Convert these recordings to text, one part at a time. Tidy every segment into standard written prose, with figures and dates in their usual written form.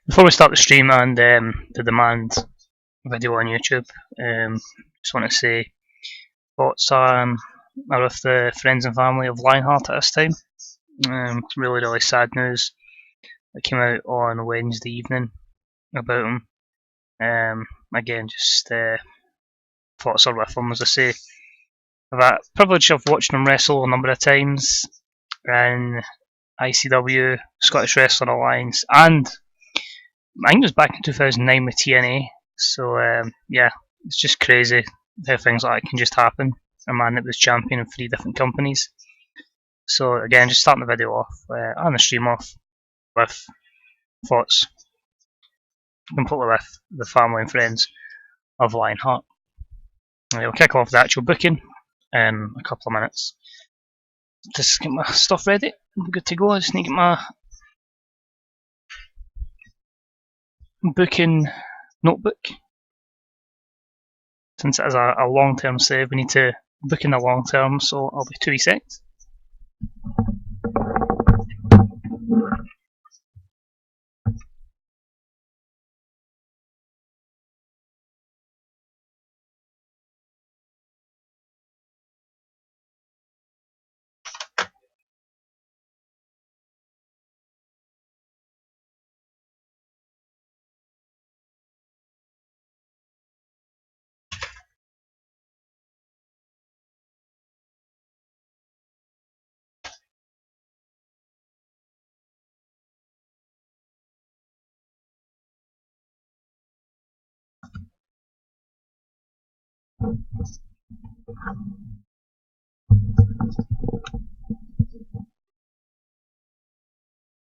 Before we start the stream and the demand video on YouTube, just want to say thoughts are with the friends and family of Lionheart at this time. It's really sad news that came out on Wednesday evening about him. Again, just thoughts are with him, as I say. I've had the privilege of watching him wrestle a number of times in ICW, Scottish Wrestling Alliance, and I think it was back in 2009 with TNA. So yeah, it's just crazy how things like that can just happen. A man that was champion in 3 different companies. So again, just starting the video off and the stream off with thoughts completely with the family and friends of Lionheart. We'll kick off the actual booking in a couple of minutes. Just get my stuff ready. I'm good to go. I just need to get my booking notebook. Since it is a long-term save, we need to book in the long term, so I'll be 2 seconds.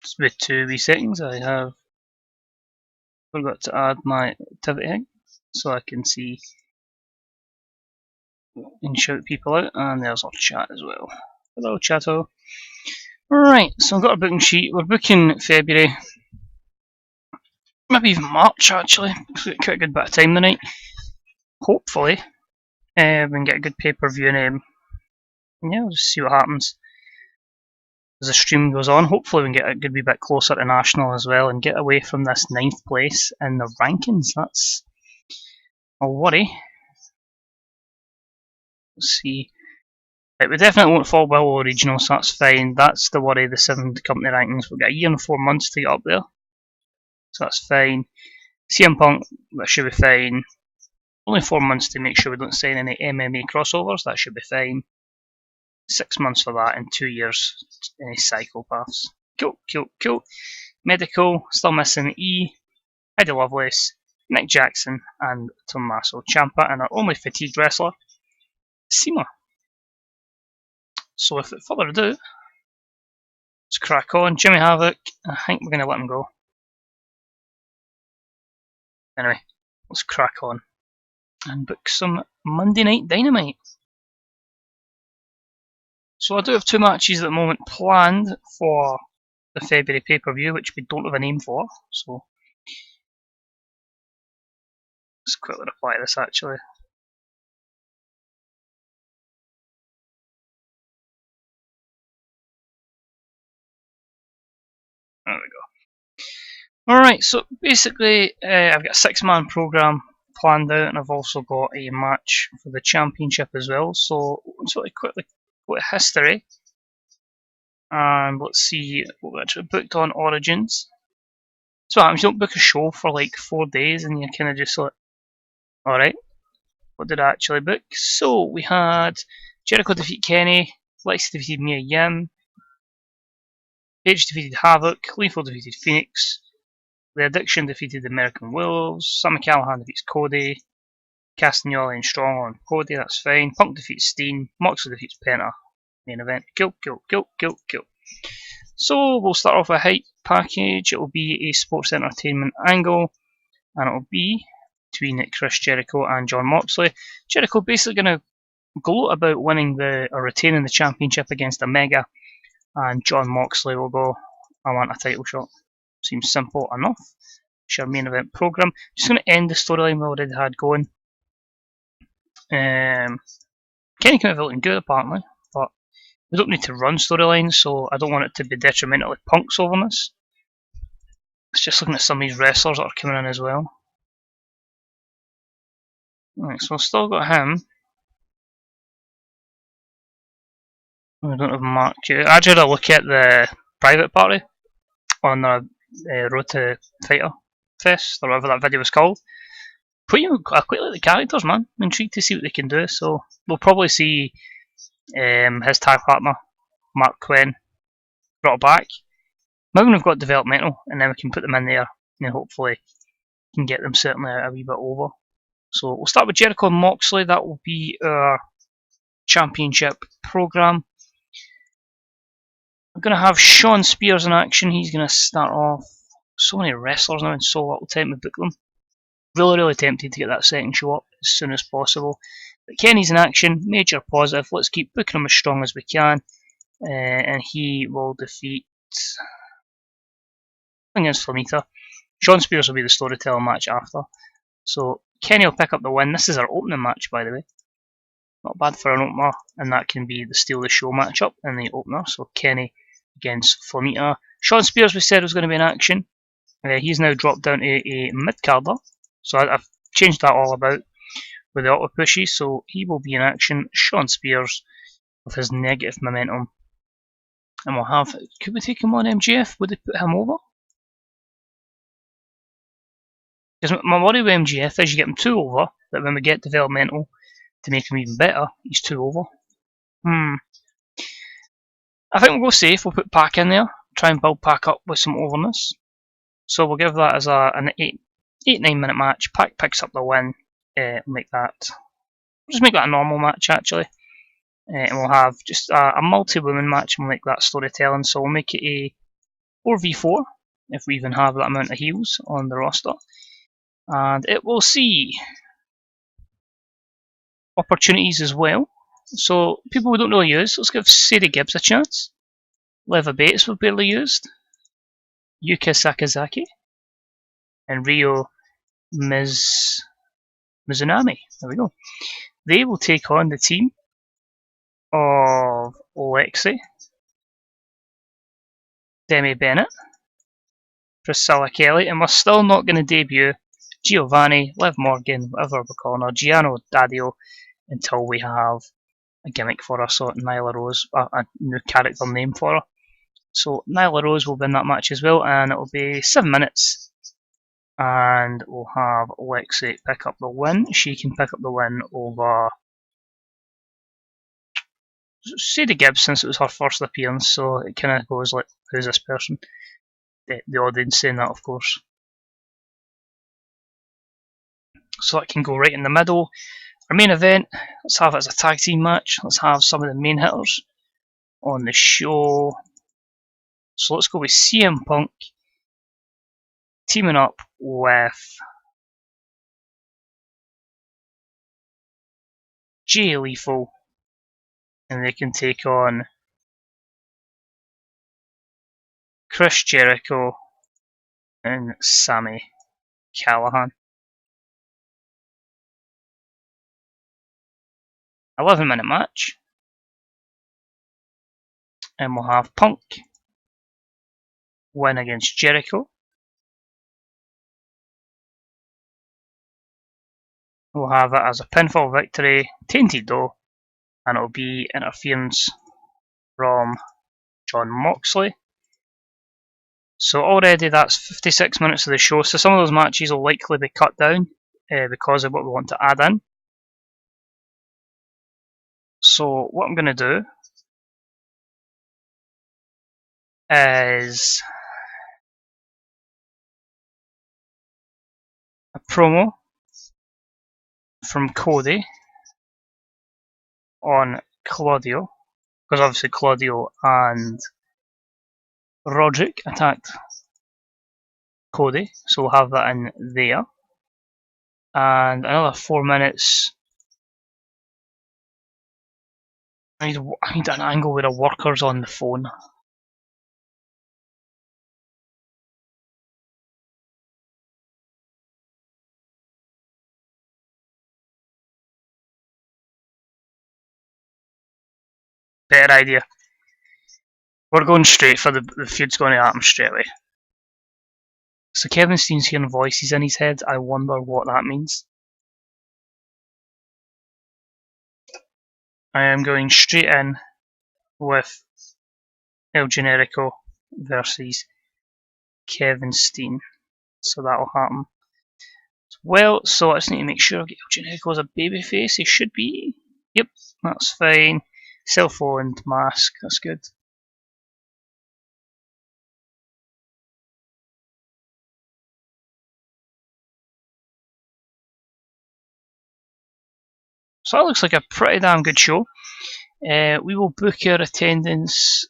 Just with 2 seconds, I have forgot to add my activity so I can see and shout people out, and there's our chat as well. Hello, chatto. Right, so I've got a booking sheet. We're booking February, maybe even March actually. We've got quite a good bit of time tonight. Hopefully, we can get a good pay-per-view and yeah, we'll just see what happens as the stream goes on. Hopefully we can get a good wee bit closer to national as well and get away from this 9th place in the rankings. That's a worry. Let's see. Right, we definitely won't fall below regional, so that's fine. That's the worry, the 7 company rankings. We've got a year and 4 months to get up there, so that's fine. CM Punk, that should be fine. Only 4 months to make sure we don't sign any MMA crossovers, that should be fine. 6 months for that and 2 years any psychopaths. Cool. Medical, still missing E, Eddie Lovelace, Nick Jackson, and Tommaso Ciampa, and our only fatigued wrestler, Sema. So without further ado, let's crack on. Jimmy Havoc, I think we're going to let him go. Anyway, let's crack on and book some Monday Night Dynamite. So I do have 2 matches at the moment planned for the February pay-per-view, which we don't have a name for, so let's quickly reply to this actually. There we go. Alright, so basically I've got a 6-man program planned out, and I've also got a match for the championship as well. So let's really quickly go to history, and let's see what we actually booked on Origins. So what happens, you don't book a show for like 4 days and you're kind of just like, alright, what did I actually book? So we had Jericho defeat Kenny, Lexi defeated Mia Yim, Paige defeated Havoc, Lethal defeated Phoenix, The Addiction defeated the American Wolves, Sami Callihan defeats Cody, Castagnoli and Strong on Cody, that's fine. Punk defeats Steen, Moxley defeats Penta. Main event. Cool. So we'll start off with a hype package. It will be a sports entertainment angle, and it will be between Chris Jericho and Jon Moxley. Jericho basically going to gloat about winning or retaining the championship against Omega, and Jon Moxley will go, I want a title shot. Seems simple enough. Sure, main event program. Just going to end the storyline we already had going. Kenny came out looking good apparently, but we don't need to run storylines, so I don't want it to be detrimental to Punk's overness. It's just looking at some of these wrestlers that are coming in as well. Right, so we've still got him. We don't have Mark Q. I did a look at the private party on the Road to Fighter Fest, or whatever that video was called. I quite like the characters, man. I'm intrigued to see what they can do. So we'll probably see his tag partner, Mark Quinn, brought back. Maybe when we've got developmental, and then we can put them in there, and hopefully can get them certainly a wee bit over. So we'll start with Jericho and Moxley. That will be our championship program. We're going to have Shawn Spears in action. He's going to start off. So many wrestlers now in so little time to book them. Really tempted to get that second show up as soon as possible. But Kenny's in action, major positive. Let's keep booking him as strong as we can. And he will defeat against Flamita. Shawn Spears will be the storytelling match after. So Kenny will pick up the win. This is our opening match, by the way. Not bad for an opener, and that can be the steal the show matchup in the opener. So Kenny against Flamita. Shawn Spears, we said, was going to be in action. He's now dropped down to a mid-carder. So I've changed that all about with the auto pushy. So he will be in action. Shawn Spears with his negative momentum. And we'll have... Could we take him on MJF? Would they put him over? Because my worry with MJF is you get him 2 over, but when we get developmental to make him even better, he's 2 over. I think we'll go safe. We'll put Pac in there. Try and build Pac up with some overness. So we'll give that as an 8-9 minute match. Pac picks up the win. Make that... Just make that a normal match, actually. And we'll have just a multi-woman match. We'll make that storytelling. So we'll make it a 4v4, if we even have that amount of heels on the roster. And it will see opportunities as well. So people we don't really use. Let's give Sadie Gibbs a chance. Leva Bates we've barely used. Yuka Sakazaki. And Ryo Mizunami. There we go. They will take on the team of Lexi, Demi Bennett, Priscilla Kelly, and we're still not going to debut Giovanni, Liv Morgan, whatever we're calling her, Giano Daddio, until we have a gimmick for her. So Nyla Rose, a new character name for her. So Nyla Rose will win that match as well, and it will be 7 minutes. And we'll have Lexi pick up the win. She can pick up the win over Sadie Gibbs, since it was her first appearance, so it kind of goes like, who's this person? The audience saying that, of course. So that can go right in the middle. Our main event, let's have it as a tag team match. Let's have some of the main hitters on the show. So let's go with CM Punk teaming up with Jay Lethal, and they can take on Chris Jericho and Sami Callihan. 11-minute match, and we'll have Punk win against Jericho. We'll have it as a pinfall victory, tainted though, and it'll be interference from Jon Moxley. So already that's 56 minutes of the show, so some of those matches will likely be cut down because of what we want to add in. So what I'm going to do is a promo from Cody on Claudio, because obviously Claudio and Roderick attacked Cody, so we'll have that in there. And another 4 minutes. I need an angle where a worker's on the phone. Better idea. We're going straight for the feud's going to happen straight away. So Kevin Steen's hearing voices in his head. I wonder what that means. I am going straight in with El Generico versus Kevin Steen. So that'll happen. Well, so I just need to make sure I get El Generico as a babyface. He should be. Yep, that's fine. Cell-phoned mask, that's good. So that looks like a pretty damn good show. We will book our attendance.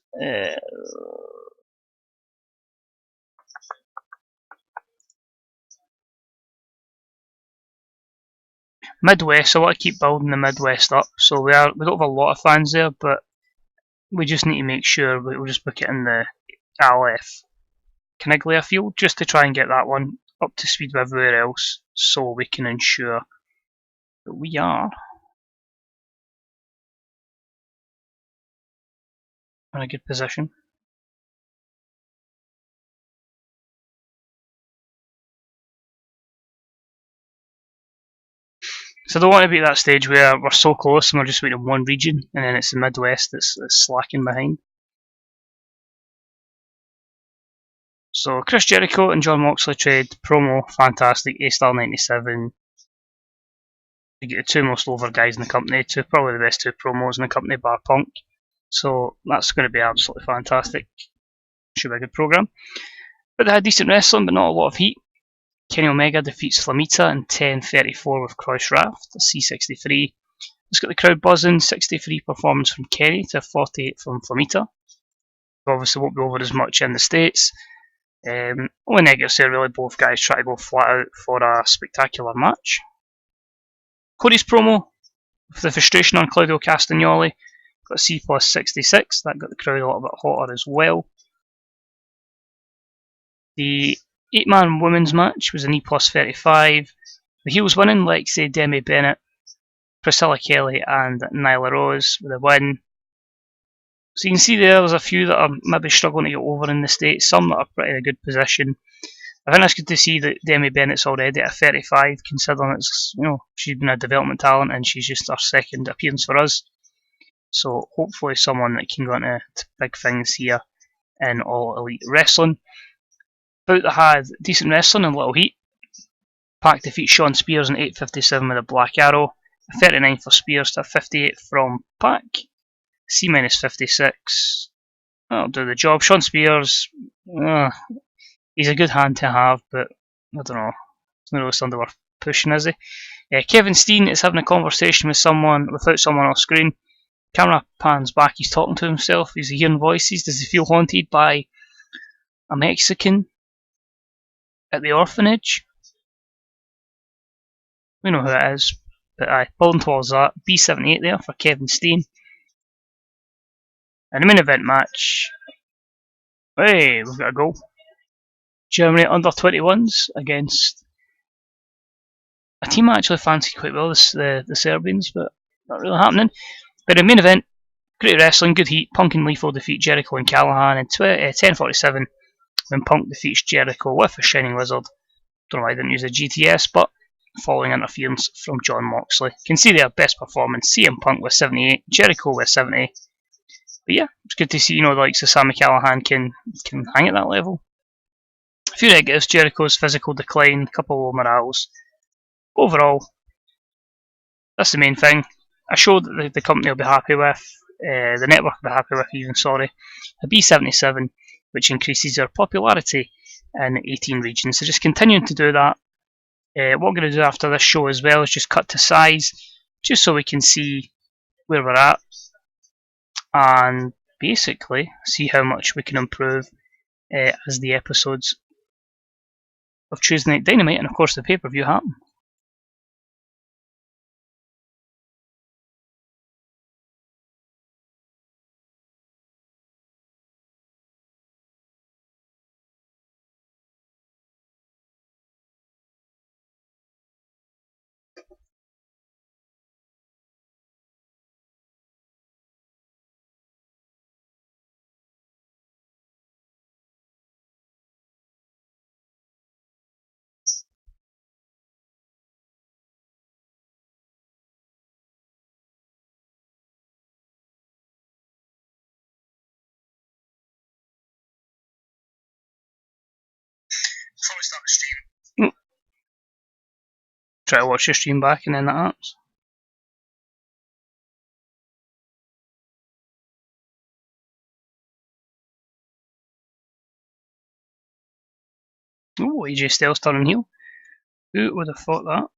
Midwest, I want to keep building the Midwest up. So we don't have a lot of fans there, but we just need to make sure we'll just book it in the Aleph Caniglia field just to try and get that one up to speed with everywhere else, so we can ensure that we are in a good position. So I don't want to be at that stage where we're so close and we're just waiting in one region, and then it's the Midwest that's slacking behind. So Chris Jericho and John Moxley trade promo, fantastic. A-Star 97. You get the two most over guys in the company, probably the best two promos in the company, bar Punk. So that's going to be absolutely fantastic. Should be a good program. But they had decent wrestling, but not a lot of heat. Kenny Omega defeats Flamita in 10:34 with Cross Raft, a C63. It's got the crowd buzzing. 63 performance from Kenny to 48 from Flamita. Obviously won't be over as much in the States. Only negatives there really, both guys try to go flat out for a spectacular match. Cody's promo, with the frustration on Claudio Castagnoli, got a C plus 66, that got the crowd a little bit hotter as well. The 8-man women's match was an E plus 35. The heels winning, Lexi, Demi Bennett, Priscilla Kelly and Nyla Rose with a win. So you can see there's a few that are maybe struggling to get over in the States, some that are pretty in a good position. I think it's good to see that Demi Bennett's already at 35, considering it's, she's been a development talent and she's just her second appearance for us. So hopefully someone that can go into big things here in All Elite Wrestling. Bout that had decent wrestling and little heat. Pac defeats Shawn Spears in 8:57 with a Black Arrow. A 39 for Spears to a 58 from Pac. C minus 56. That'll do the job. Shawn Spears, he's a good hand to have, but I don't know. It's not really something worth pushing, is he? Kevin Steen is having a conversation with someone without someone off screen. Camera pans back, he's talking to himself, he's hearing voices. Does he feel haunted by a Mexican at the orphanage? We know who it is, but building towards that. B78 there for Kevin Steen. And the main event match. Hey, we've got a goal. Germany under 21s against a team I actually fancied quite well, the Serbians, but not really happening. But the main event, great wrestling, good heat. Punk and Lethal defeat Jericho and Callahan in 10:47 when Punk defeats Jericho with a Shining Wizard. Don't know why I didn't use a GTS, but following interference from John Moxley. You can see their best performance. CM Punk with 78, Jericho with 70. But yeah, it's good to see, the likes of Sami Callahan can hang at that level. A few negatives, Jericho's physical decline, a couple of low morales. Overall, that's the main thing. A show that the company will be happy with, the network will be happy with even, a B77, which increases their popularity in 18 regions. So just continuing to do that. What we're going to do after this show as well is just cut to size, just so we can see where we're at, and basically see how much we can improve as the episodes of Tuesday Night Dynamite and of course the pay-per-view happen. Probably start the stream. Try to watch your stream back and then that happens. Oh, AJ Styles turning heel. Who would have thought that?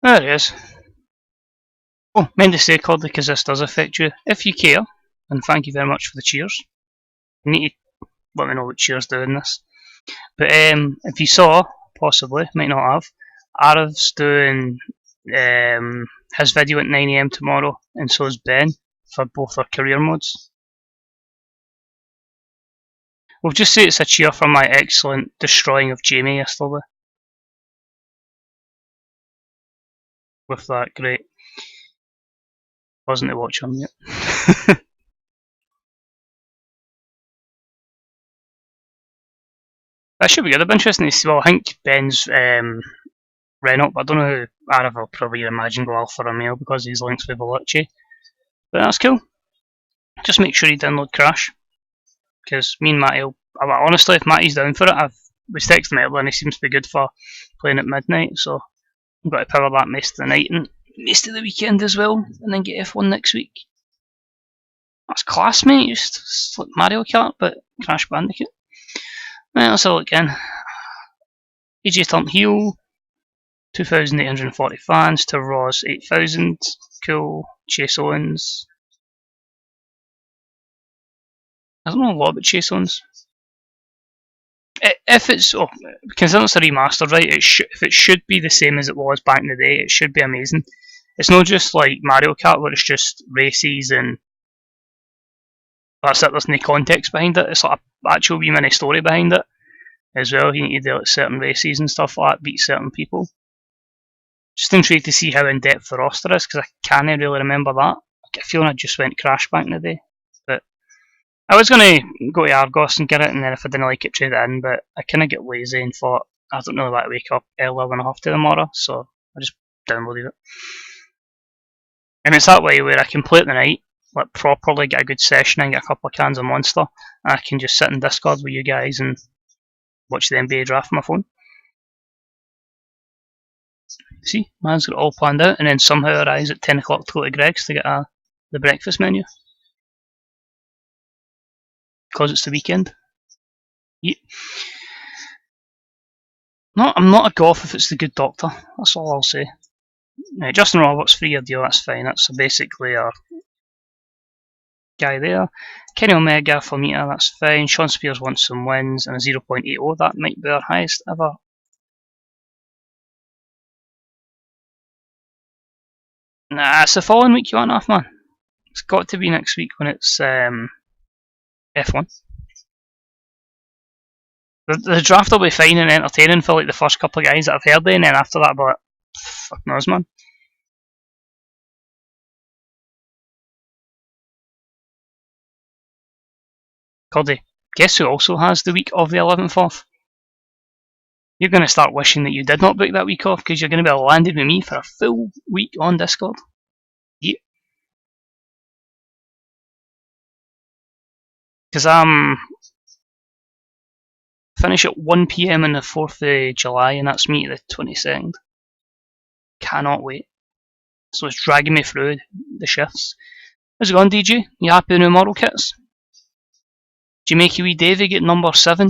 There it is. Oh, meant to say, Codley, because this does affect you. If you care, and thank you very much for the cheers. You need to let me know what cheers doing this. But if you saw, possibly, might not have, Arav's doing his video at 9 AM tomorrow, and so is Ben, for both their career modes. We'll just say it's a cheer for my excellent destroying of Jamie yesterday. With that great. Wasn't to watch him yet. That should be good. It'll be interesting to see. Well, I think Ben's Renault, but I don't know who Arav will probably imagine go Alpha Romeo because he's links with Bellucci. But that's cool. Just make sure you download Crash. Because me and Matty, honestly, if Matty's down for it, I was texting him and he seems to be good for playing at midnight. So I've got to power that most of the night and most of the weekend as well, and then get F1 next week. That's class, mate. It's like Mario Kart, but Crash Bandicoot. Right, let's have a look again. AJ turned heel. 2,840 fans to Raw's 8,000. Cool. Chase Owens. I don't know a lot about Chase Owens. If it's considering it's a remaster, right? If it should be the same as it was back in the day, it should be amazing. It's not just like Mario Kart where it's just races and that's it. There's no context behind it. It's like an actual wee mini story behind it as well. You need to do like certain races and stuff like that, beat certain people. Just intrigued to see how in depth the roster is because I can't really remember that. I get a feeling I just went Crash back in the day, but. I was going to go to Argos and get it, and then if I didn't like it, trade it in, but I kind of get lazy and thought, I don't really want to wake up earlier than I have to tomorrow, so I just downloaded it. And it's that way where I can play it the night, like properly get a good session and get a couple of cans of Monster, and I can just sit in Discord with you guys and watch the NBA draft on my phone. See, man's got it all planned out, and then somehow arrives at 10 o'clock to go to Greg's to get the breakfast menu. Because it's the weekend. Yeah. No, I'm not a goth if it's the good doctor. That's all I'll say. Justin Roberts, 3-year deal, that's fine. That's basically our guy there. Kenny Omega for Mita, that's fine. Sean Spears wants some wins and a 0.80. That might be our highest ever. Nah, it's the following week you want off, man. It's got to be next week when it's F1. The draft will be fine and entertaining for like the first couple of guys that I've heard, and then after that, but fuck knows, man. Cody, guess who also has the week of the 11th off? You're going to start wishing that you did not book that week off because you're going to be landed with me for a full week on Discord. Yep. Because I'm finish at 1 PM on the 4th of July, and that's me the 22nd. Cannot wait. So it's dragging me through the shifts. How's it going, DJ? You happy with new model kits? Do you make your wee Davey get number 7?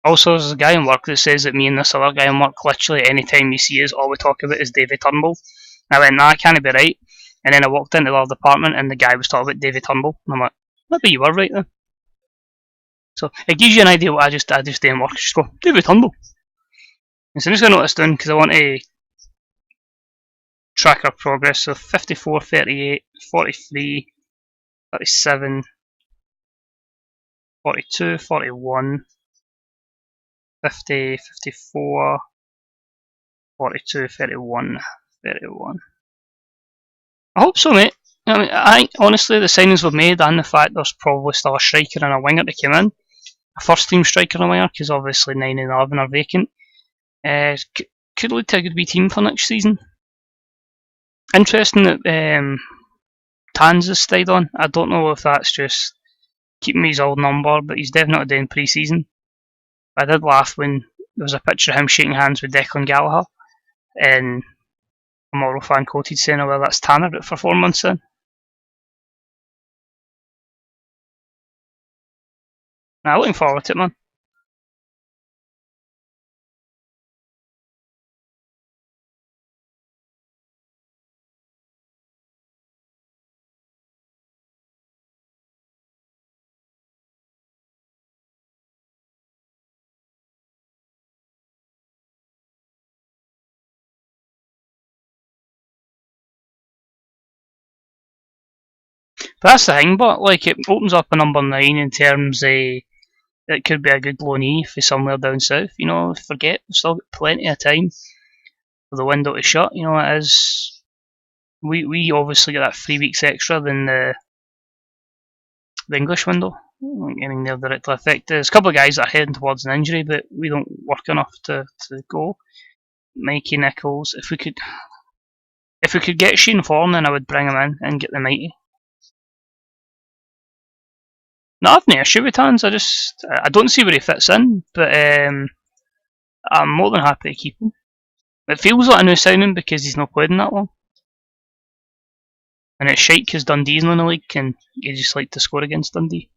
Also, there's a guy in work that says that me and this other guy in work, literally any time you see us, all we talk about is Davey Turnbull. And I went, nah, can't be right. And then I walked into the other department and the guy was talking about Davey Turnbull. And I'm like, maybe you were right then. So it gives you an idea what I just do in work. Just go, Davey Turnbull. And so I'm just going to note this down because I want to track our progress. So 54, 38, 43, 37, 42, 41, 50, 54, 42, 31, 31. I hope so, mate. I mean, I honestly, the signings we've made and the fact there's probably still a striker and a winger to come in, a first team striker and a winger, because obviously 9 and 11 are vacant, could lead to a good wee team for next season. Interesting that Tans has stayed on. I don't know if that's just keeping his old number, but he's definitely doing pre-season. I did laugh when there was a picture of him shaking hands with Declan Gallagher, and a Morrow fan quoted saying, "Oh well, that's Tanner out for 4 months in." Now, looking forward to it, man. But that's the thing, but like it opens up a number 9 in terms of it could be a good loanee for somewhere down south. You know, forget we've still got plenty of time for the window to shut. You know, it is. We obviously get that 3 weeks extra than the English window. I mean, they're directly affected. There's a couple of guys that are heading towards an injury, but we don't work enough to go. Mikey Nichols, if we could get Shane Form, then I would bring him in and get the mighty. No, I've no issue with Tans. I don't see where he fits in, but I'm more than happy to keep him. It feels like a new signing because he's not played in that long. And it's shite because Dundee's not in the league and you just like to score against Dundee.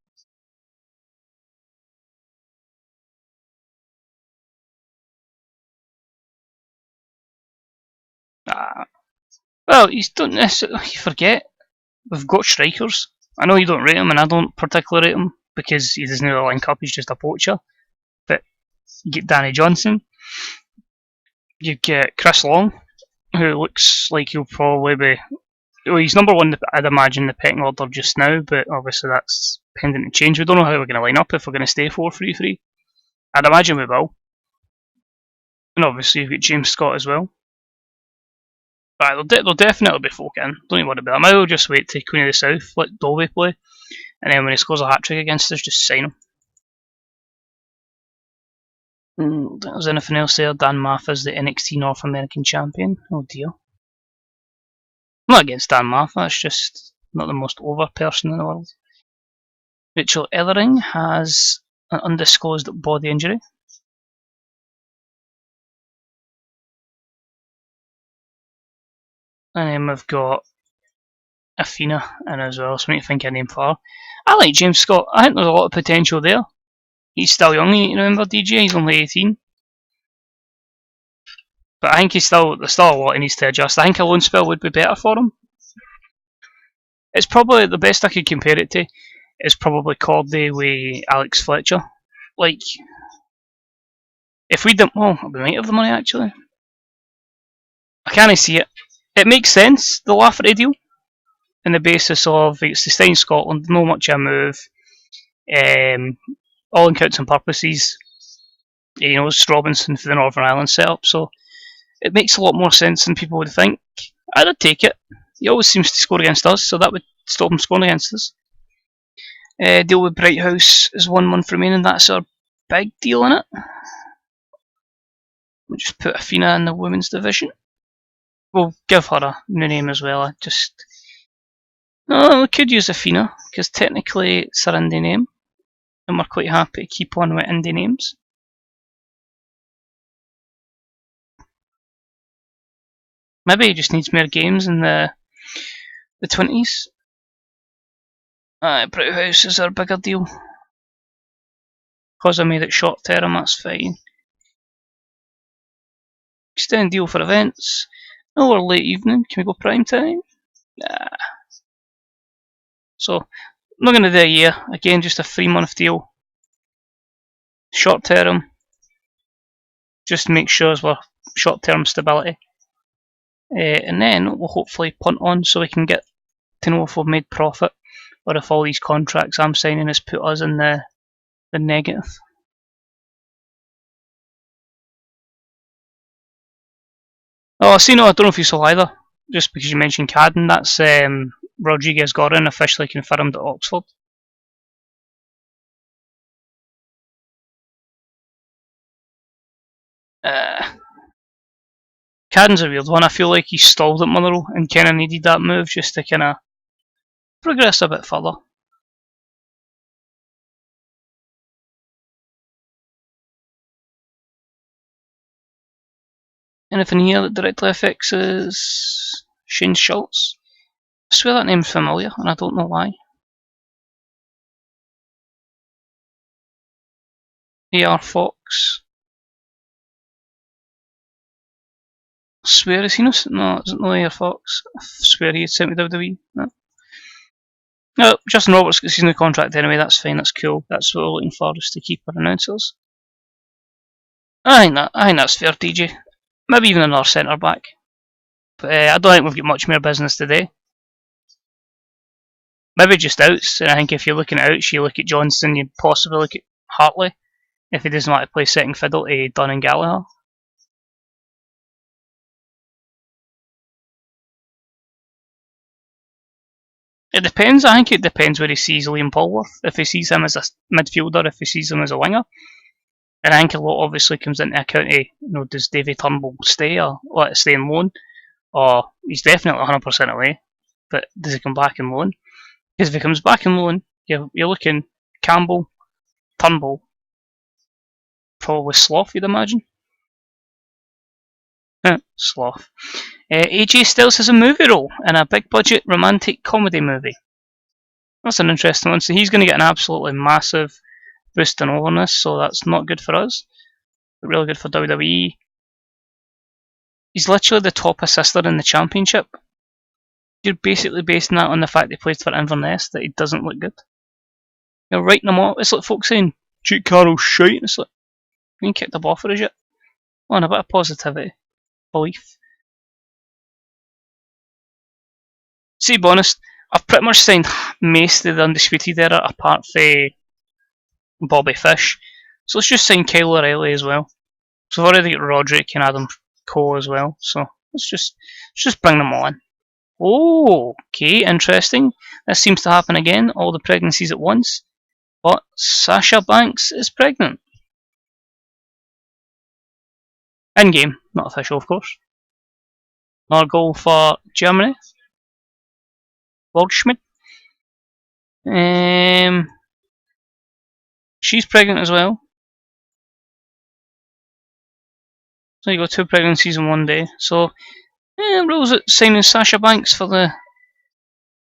Well, you don't necessarily you forget we've got strikers. I know you don't rate him, and I don't particularly rate him because he doesn't really link up. He's just a poacher. But you get Danny Johnson, you get Chris Long, who looks like he'll probably be. Well, he's number one, I'd imagine, the pecking order just now, but obviously that's pending to change. We don't know how we're going to line up if we're going to stay 4-3-3. I'd imagine we will. And obviously, you've got James Scott as well. But there'll definitely be folk in. Don't even worry about it. I might will just wait to Queen of the South, let Dolby play, and then when he scores a hat trick against us, just sign him. There's anything else there? Dan Maff is the NXT North American champion. Oh dear. I'm not against Dan Maff, that's just not the most over person in the world. Rachel Ellering has an undisclosed body injury. And then we've got Athena in as well, so we need to think of a name for her. I like James Scott. I think there's a lot of potential there. He's still young, you need to remember, DJ. He's only 18. But I think there's still a lot he needs to adjust. I think a loan spell would be better for him. It's probably the best I could compare it to is probably Cordy with Alex Fletcher. Like, if we didn't, well, we might have the money actually. I can't see it. It makes sense, the Lafferty deal, on the basis of it's to stay in Scotland, no much a move. All intents and purposes, you know, it's Robinson for the Northern Ireland setup, so it makes a lot more sense than people would think. I'd take it. He always seems to score against us, so that would stop him scoring against us. Deal with Bright House is 1 month remaining. That's our big deal in it. We'll just put Athena in the women's division. We'll give her a new name as well. No, we could use Athena because technically it's her indie name, and we're quite happy to keep on with indie names. Maybe he just needs more games in the 20s. Bright House is our bigger deal. Because I made it short term, that's fine. Extend deal for events. No, or late evening. Can we go prime time? Nah. So, I'm not going to do a year. Again, just a 3-month deal. Short term. Just to make sure we're short term stability. And then we'll hopefully punt on so we can get to know if we've made profit or if all these contracts I'm signing has put us in the negative. Oh, I see. No, I don't know if you saw either. Just because you mentioned Cadden, that's Rodriguez Gorin officially confirmed at Oxford. Cadden's a weird one. I feel like he stalled at Motherwell and kind of needed that move just to kind of progress a bit further. Anything here that directly affects is Shane Schultz. I swear that name's familiar, and I don't know why. AR Fox. I swear, is he no? No, is it no AR Fox? I swear he had sent me WWE. No. No, Justin Roberts gets his new contract anyway. That's fine. That's cool. That's what we're looking for, is to keep our announcers. I think that's fair, DJ. Maybe even another centre back. But I don't think we've got much more business today. Maybe just outs. And I think if you're looking at outs, you look at Johnston, you possibly look at Hartley if he doesn't want to play second fiddle to Dunn and Gallagher. It depends. I think it depends where he sees Liam Polworth. If he sees him as a midfielder, if he sees him as a winger. And I think a lot obviously comes into account of, does Davy Turnbull stay or let it stay in loan? Or he's definitely 100% away, but does he come back in loan? Because if he comes back in loan, you're looking Campbell, Turnbull, probably Sloth, you'd imagine. Sloth. AJ Styles has a movie role in a big budget romantic comedy movie. That's an interesting one. So he's going to get an absolutely massive boost in overness, so that's not good for us, but really good for WWE. He's literally the top assister in the championship. You're basically basing that on the fact he plays for Inverness, that he doesn't look good. You're writing him off. It's like folks saying, Duke Carroll's shite. It's like, you ain't kicked the ball for us yet. On a bit of positivity, belief. See, to be honest, I've pretty much signed most of the Undisputed Era apart from Bobby Fish. So let's just sign Kyle O'Reilly as well. So I've already got Roderick and Adam Cole as well. So let's just bring them all in. Oh, okay, interesting. This seems to happen again, all the pregnancies at once. But Sasha Banks is pregnant. In game, not official, of course. Another goal for Germany. Waldschmidt. She's pregnant as well. So you got 2 pregnancies in one day. So, rules at signing Sasha Banks for the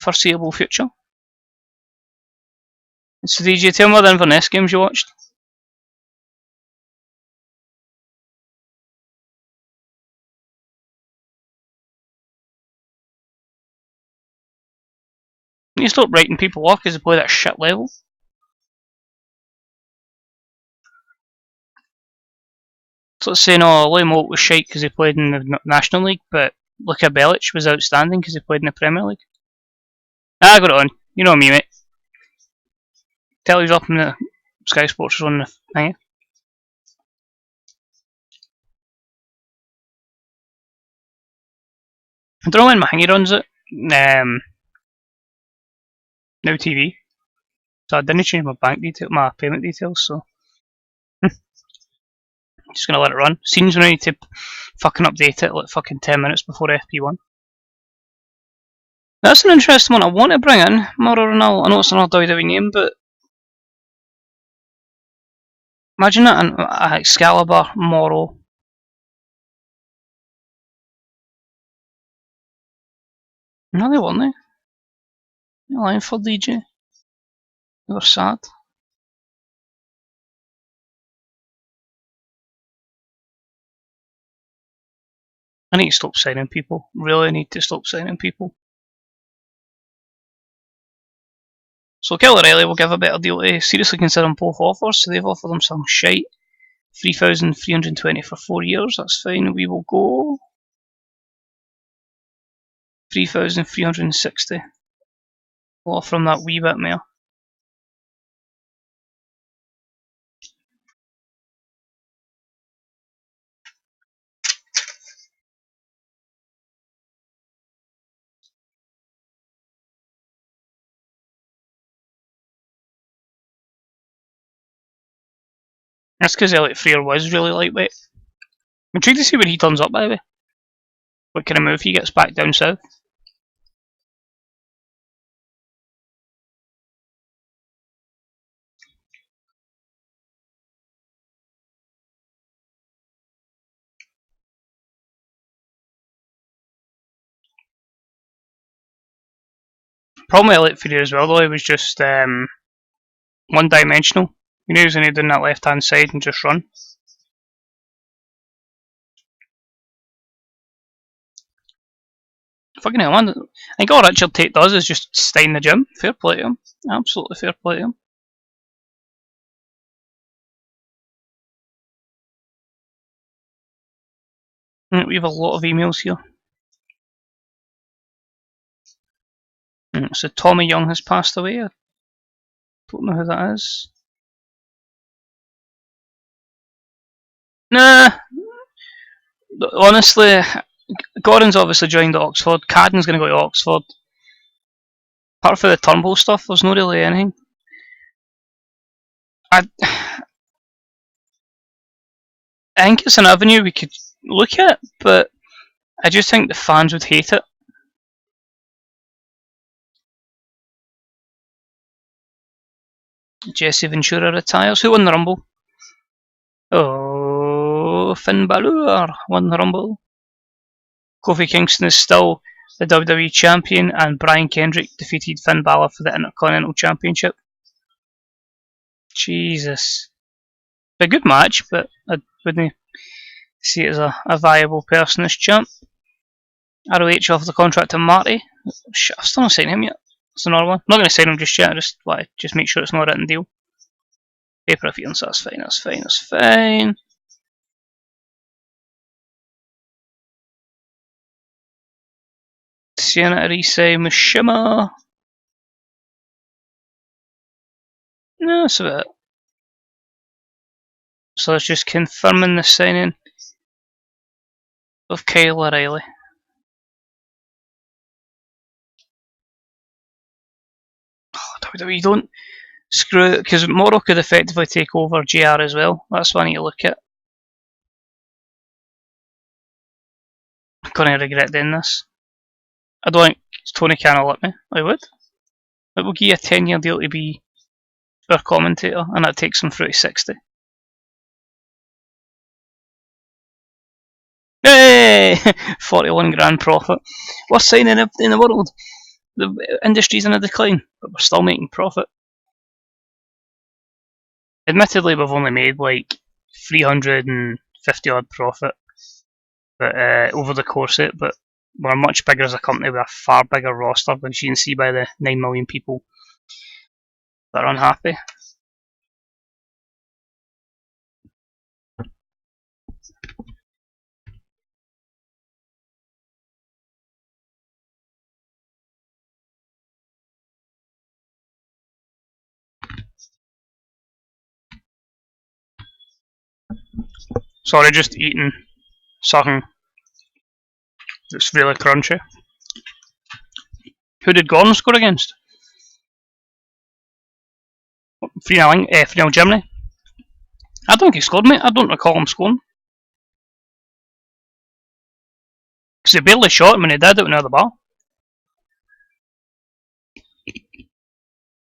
foreseeable future. So, DJ, tell me what the Inverness games you watched. You stop writing people off because they play at a shit level. So it's saying, Liam Moult was shite because he played in the National League, but Luka Belic was outstanding because he played in the Premier League. I got it on. You know me, mate. Telly's up in the Sky Sports is on the thing. I don't know when my hangy runs it. Now TV. So I didn't change my payment details, so just gonna let it run. Seems when I need to fucking update it like fucking 10 minutes before FP1. That's an interesting one. I want to bring in Mauro Ronaldo. I know it's another WWE name, but imagine that an Excalibur, Moro. No, they weren't they? They're lying for DJ. They were sad. I need to stop signing people. Really need to stop signing people. So Killer Riley will give a better deal to seriously consider both offers. So they've offered them some shite. 3,320 for 4 years. That's fine. We will go 3,360. We'll offer them that wee bit more. That's because Elliot Freer was really lightweight. I'm intrigued to see when he turns up, by the way. What kind of move he gets back down south. Problem with Elliot Freer as well, though, he was just one-dimensional. He knew he was only doing that left-hand side and just run. Fucking hell, man. I think all Richard Tate does is just stay in the gym. Fair play to him. Absolutely fair play to him. We have a lot of emails here. So Tommy Young has passed away. I don't know who that is. Nah, honestly, Gordon's obviously joined Oxford. Cadden's going to go to Oxford. Apart from the Turnbull stuff, there's not really anything. I think it's an avenue we could look at, but I just think the fans would hate it. Jesse Ventura retires. Who won the Rumble? Oh, Finn Balor won the Rumble. Kofi Kingston is still the WWE Champion, and Brian Kendrick defeated Finn Balor for the Intercontinental Championship. Jesus. A good match, but I wouldn't see it as a viable person as champ. ROH offered the contract to Marty. Shit, I've still not signed him yet. It's another one. I'm not going to sign him just yet. I just make sure it's not a written deal. Paper appearance. That's fine. That's fine. That's fine. Sienna Arise Mishima. No, that's about it. So it's just confirming the signing of Kyle O'Reilly. Oh, WWE, don't screw it, because Moro could effectively take over JR as well. That's what I need to look at. I'm going to regret doing this. I don't think Tony Khan let me. I would. It will give you a 10-year deal to be our commentator, and that takes him through to 60. Hey! 41 grand profit. Worst sign in the world. The industry's in a decline, but we're still making profit. Admittedly, we've only made like 350 odd profit, but over the course of it. But we're much bigger as a company with a far bigger roster, as you can see by the 9 million people that are unhappy. Sorry, just eating something that's really crunchy. Who did Gordon score against? 3-0 Germany. I don't think he scored, mate. I don't recall him scoring. Because he barely shot him when he did it near the bar.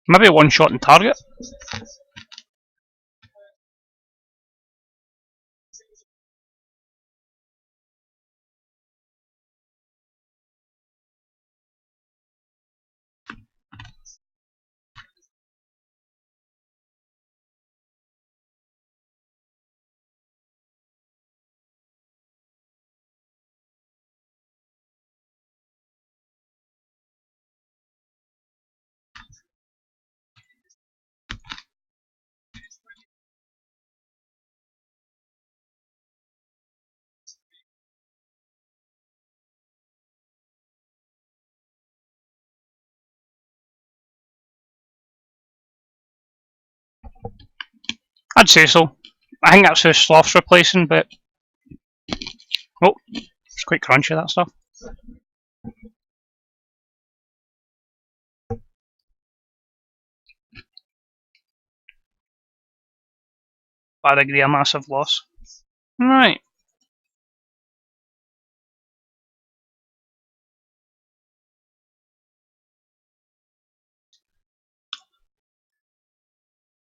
Maybe one shot on target. I'd say so. I think that's who Sloth's replacing, but oh, it's quite crunchy, that stuff. I'd agree, a massive loss. Right.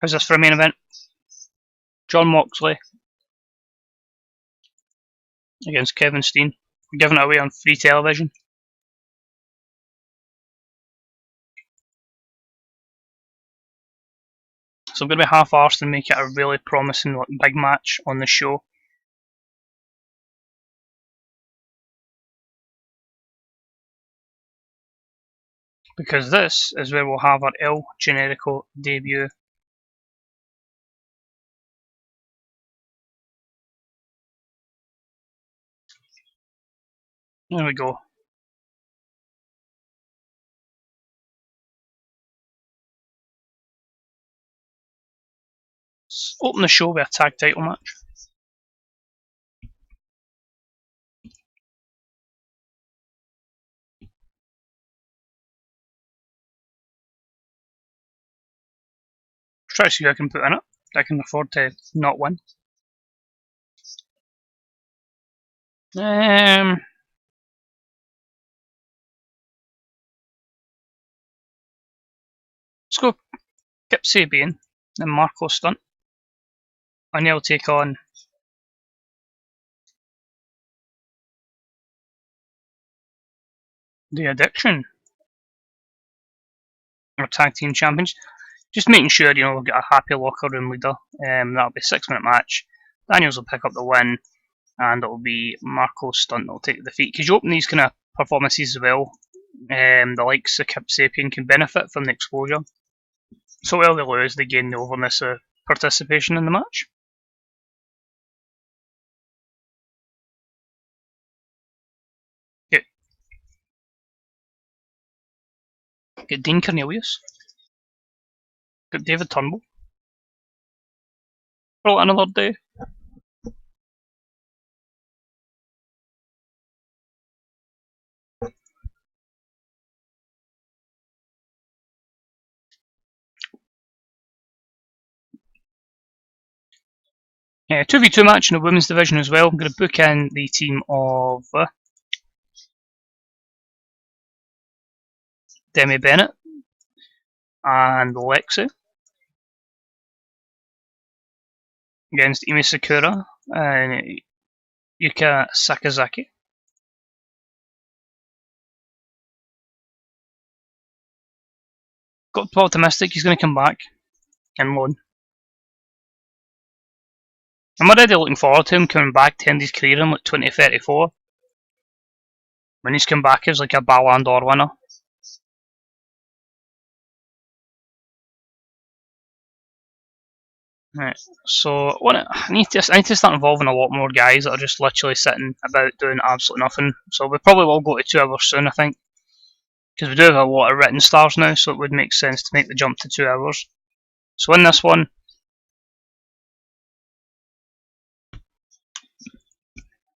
How's this for a main event? John Moxley against Kevin Steen. We're giving it away on free television. So I'm going to be half-arsed and make it a really promising big match on the show. Because this is where we'll have our El Generico debut. There we go. Let's open the show with a tag title match. Try to see who I can put in it. I can afford to not win. Let's go Kip Sabian and Marco Stunt. And he'll take on the Addiction, our tag team champions. Just making sure, we've got a happy locker room leader. That'll be a 6-minute match. Daniels will pick up the win, and it'll be Marco Stunt that'll take the defeat. Because you open these kind of performances as well, the likes of Kip Sapien can benefit from the exposure. So while they lose, they gain the overness of participation in the match. Get Dean Cornelius. Got David Turnbull. Roll it another day. Yeah, 2v2 match in the women's division as well. I'm going to book in the team of Demi Bennett and Lexi against Emi Sakura and Yuka Sakazaki. Got to be optimistic, he's going to come back in loan. I'm already looking forward to him coming back to end his career in like 2034. When he's come back as like a Ballon d'Or winner. Right, so I need to start involving a lot more guys that are just literally sitting about doing absolutely nothing. So we probably will go to 2 hours soon, I think. Because we do have a lot of written stars now, so it would make sense to make the jump to 2 hours. So in this one,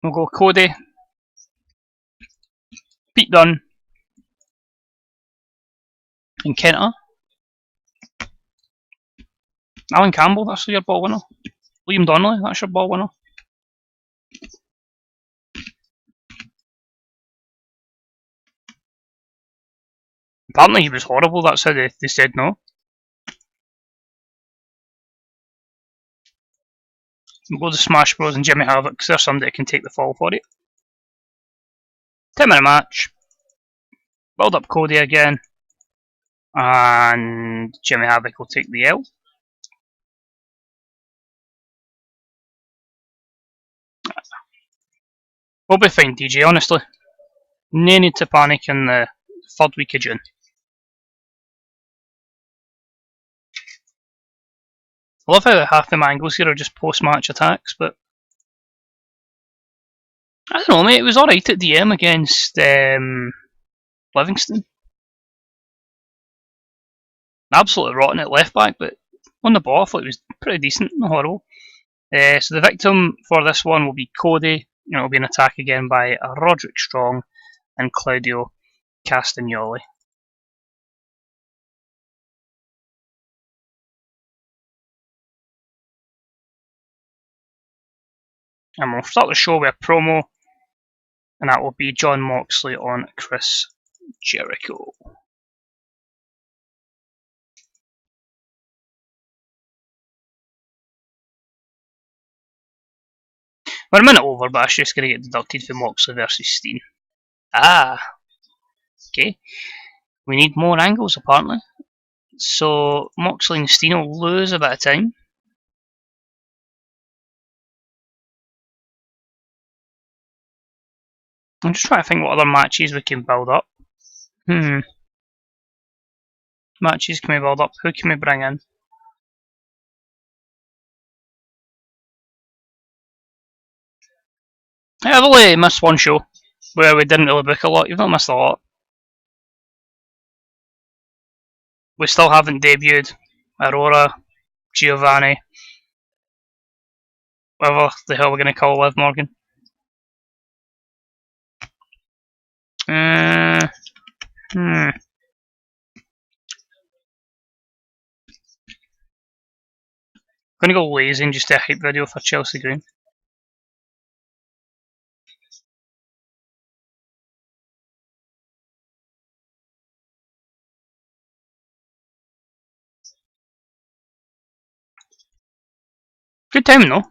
we'll go Cody, Pete Dunne, and Kenta. Alan Campbell, that's your ball winner. Liam Donnelly, that's your ball winner. Apparently he was horrible, that's how they said no. We'll go to Smash Bros and Jimmy Havoc because there's somebody that can take the fall for it. 10-minute match. Build up Cody again. And Jimmy Havoc will take the L. We'll be fine, DJ, honestly. No need to panic in the 3rd week of June. I love how half the angles here are just post-match attacks, but I don't know, mate. It was alright at DM against Livingston. Absolutely rotten at left back, but on the ball, I thought it was pretty decent, not horrible. So the victim for this one will be Cody. It'll be an attack again by Roderick Strong and Claudio Castagnoli. And we'll start the show with a promo, and that will be Jon Moxley on Chris Jericho. We're a minute over, but that's just going to get deducted for Moxley versus Steen. Okay. We need more angles, apparently. So Moxley and Steen will lose a bit of time. I'm just trying to think what other matches we can build up. Matches can we build up? Who can we bring in? I've only missed one show where we didn't really book a lot. You've not missed a lot. We still haven't debuted Aurora, Giovanni, whatever the hell we're going to call Liv Morgan. I'm going to go lazy and just do a hype video for Chelsea Green. Good timing though.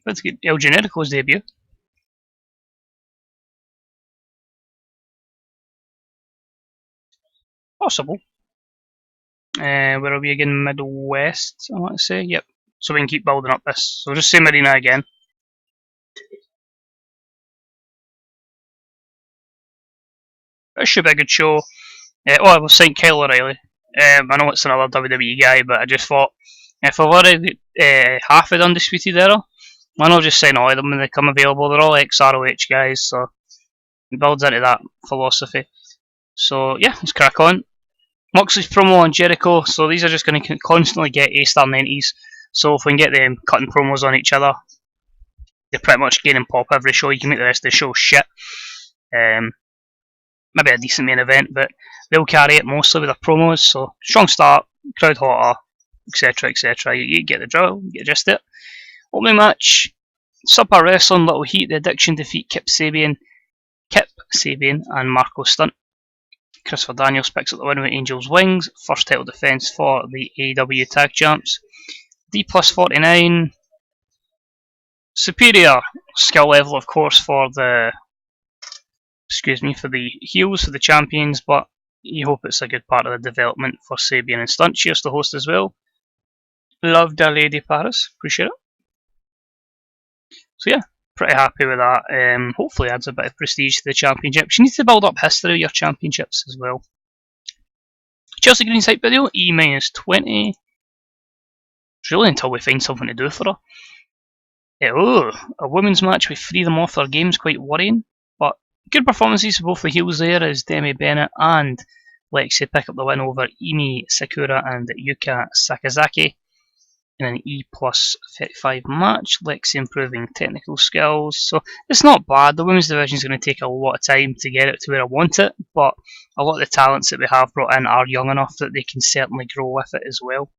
Let's get El Generico's debut. Possible. Where are we again? Midwest, I want to say. Yep. So we can keep building up this. So just say Marina again. This should be a good show. I was saying Kyle O'Reilly. I know it's another WWE guy, but I just thought if I've already half of Undisputed Era, why not just sign all of them when they come available? They're all ex-ROH guys, so it builds into that philosophy. So yeah, let's crack on. Moxley's promo on Jericho, so these are just going to constantly get A-star 90s. So if we can get them cutting promos on each other, they're pretty much gaining pop every show. You can make the rest of the show shit. Maybe a decent main event, but they'll carry it mostly with their promos. So strong start, crowd hotter, etc., etc. You get the drill, you get just it. Opening match, Subpar Wrestling, Little Heat, The Addiction defeat Kip Sabian, and Marco Stunt. Christopher Daniels picks up the win with Angel's Wings. First title defense for the AEW Tag Champs. D plus 49. Superior skill level, of course, for the heels, for the champions, but you hope it's a good part of the development for Sabian and Stunt. Cheers to host as well. Loved our Lady Paris. Appreciate it. So yeah, pretty happy with that. Hopefully adds a bit of prestige to the championships. You need to build up history of your championships as well. Chelsea Green's hype video, E-20. It's really until we find something to do for her. A women's match with freedom off their game's quite worrying, but good performances for both the heels there as Demi Bennett and Lexi pick up the win over Emi Sakura and Yuka Sakazaki. In an E plus 35 match, Lexi improving technical skills, so it's not bad. The women's division is going to take a lot of time to get it to where I want it, but a lot of the talents that we have brought in are young enough that they can certainly grow with it as well.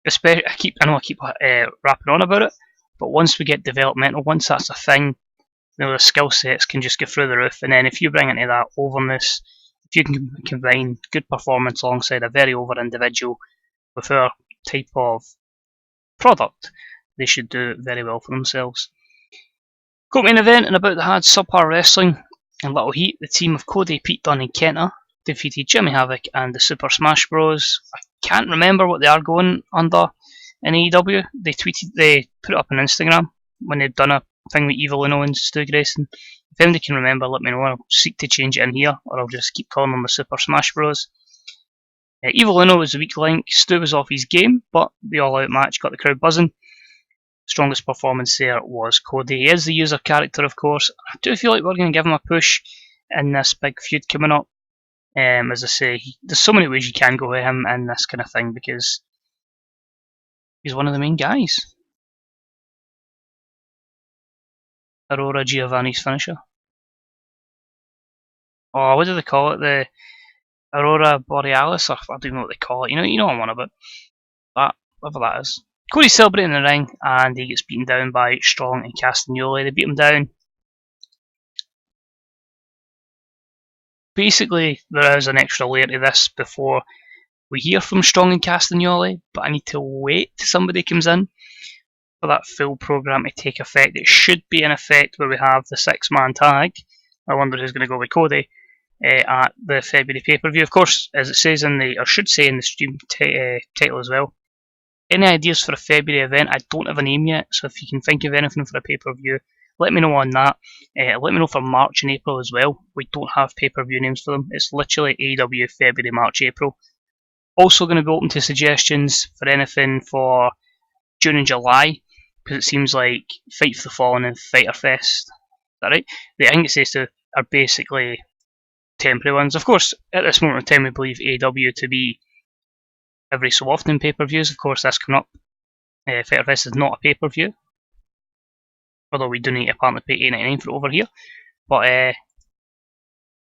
Especially, I know I keep rapping on about it, but once we get developmental, once that's a thing, the skill sets can just go through the roof, and then if you bring into that overness, if you can combine good performance alongside a very over individual with our type of product, they should do very well for themselves. Co-main event and about the had Subpar Wrestling and Little Heat. The team of Cody, Pete Dunne and Kenta defeated Jimmy Havoc and the Super Smash Bros. I can't remember what they are going under in AEW. They put it up on Instagram when they'd done a thing with Evil Uno and Stu Grayson. If anybody can remember, let me know. I'll seek to change it in here, or I'll just keep calling them the Super Smash Bros. Evil Uno was the weak link. Stu was off his game, but the all-out match got the crowd buzzing. Strongest performance there was Cody. He is the user character, of course. I do feel like we're going to give him a push in this big feud coming up. As I say, there's so many ways you can go with him in this kind of thing because he's one of the main guys. Aurora Giovanni's finisher. Oh, what do they call it? The Aurora Borealis, or I don't know what they call it. You know what I'm on about. That, whatever that is. Cody's celebrating in the ring, and he gets beaten down by Strong and Castagnoli. They beat him down. Basically, there is an extra layer to this before we hear from Strong and Castagnoli, but I need to wait till somebody comes in for that full programme to take effect. It should be in effect where we have the 6-man tag. I wonder who's going to go with Cody at the February pay-per-view. Of course, as it says in the, or should say in the stream title as well, any ideas for a February event? I don't have a name yet, so if you can think of anything for a pay-per-view, let me know on that. Let me know for March and April as well. We don't have pay-per-view names for them. It's literally AEW February, March, April. Also going to be open to suggestions for anything for June and July, because it seems like Fight for the Fallen and Fighter Fest, is that right? The thing it says to are basically temporary ones. Of course, at this moment in time, we believe AEW to be every so often pay-per-views. Of course, that's coming up. Fighter Fest is not a pay-per-view, although we do need to apparently pay $8.99 for it over here. But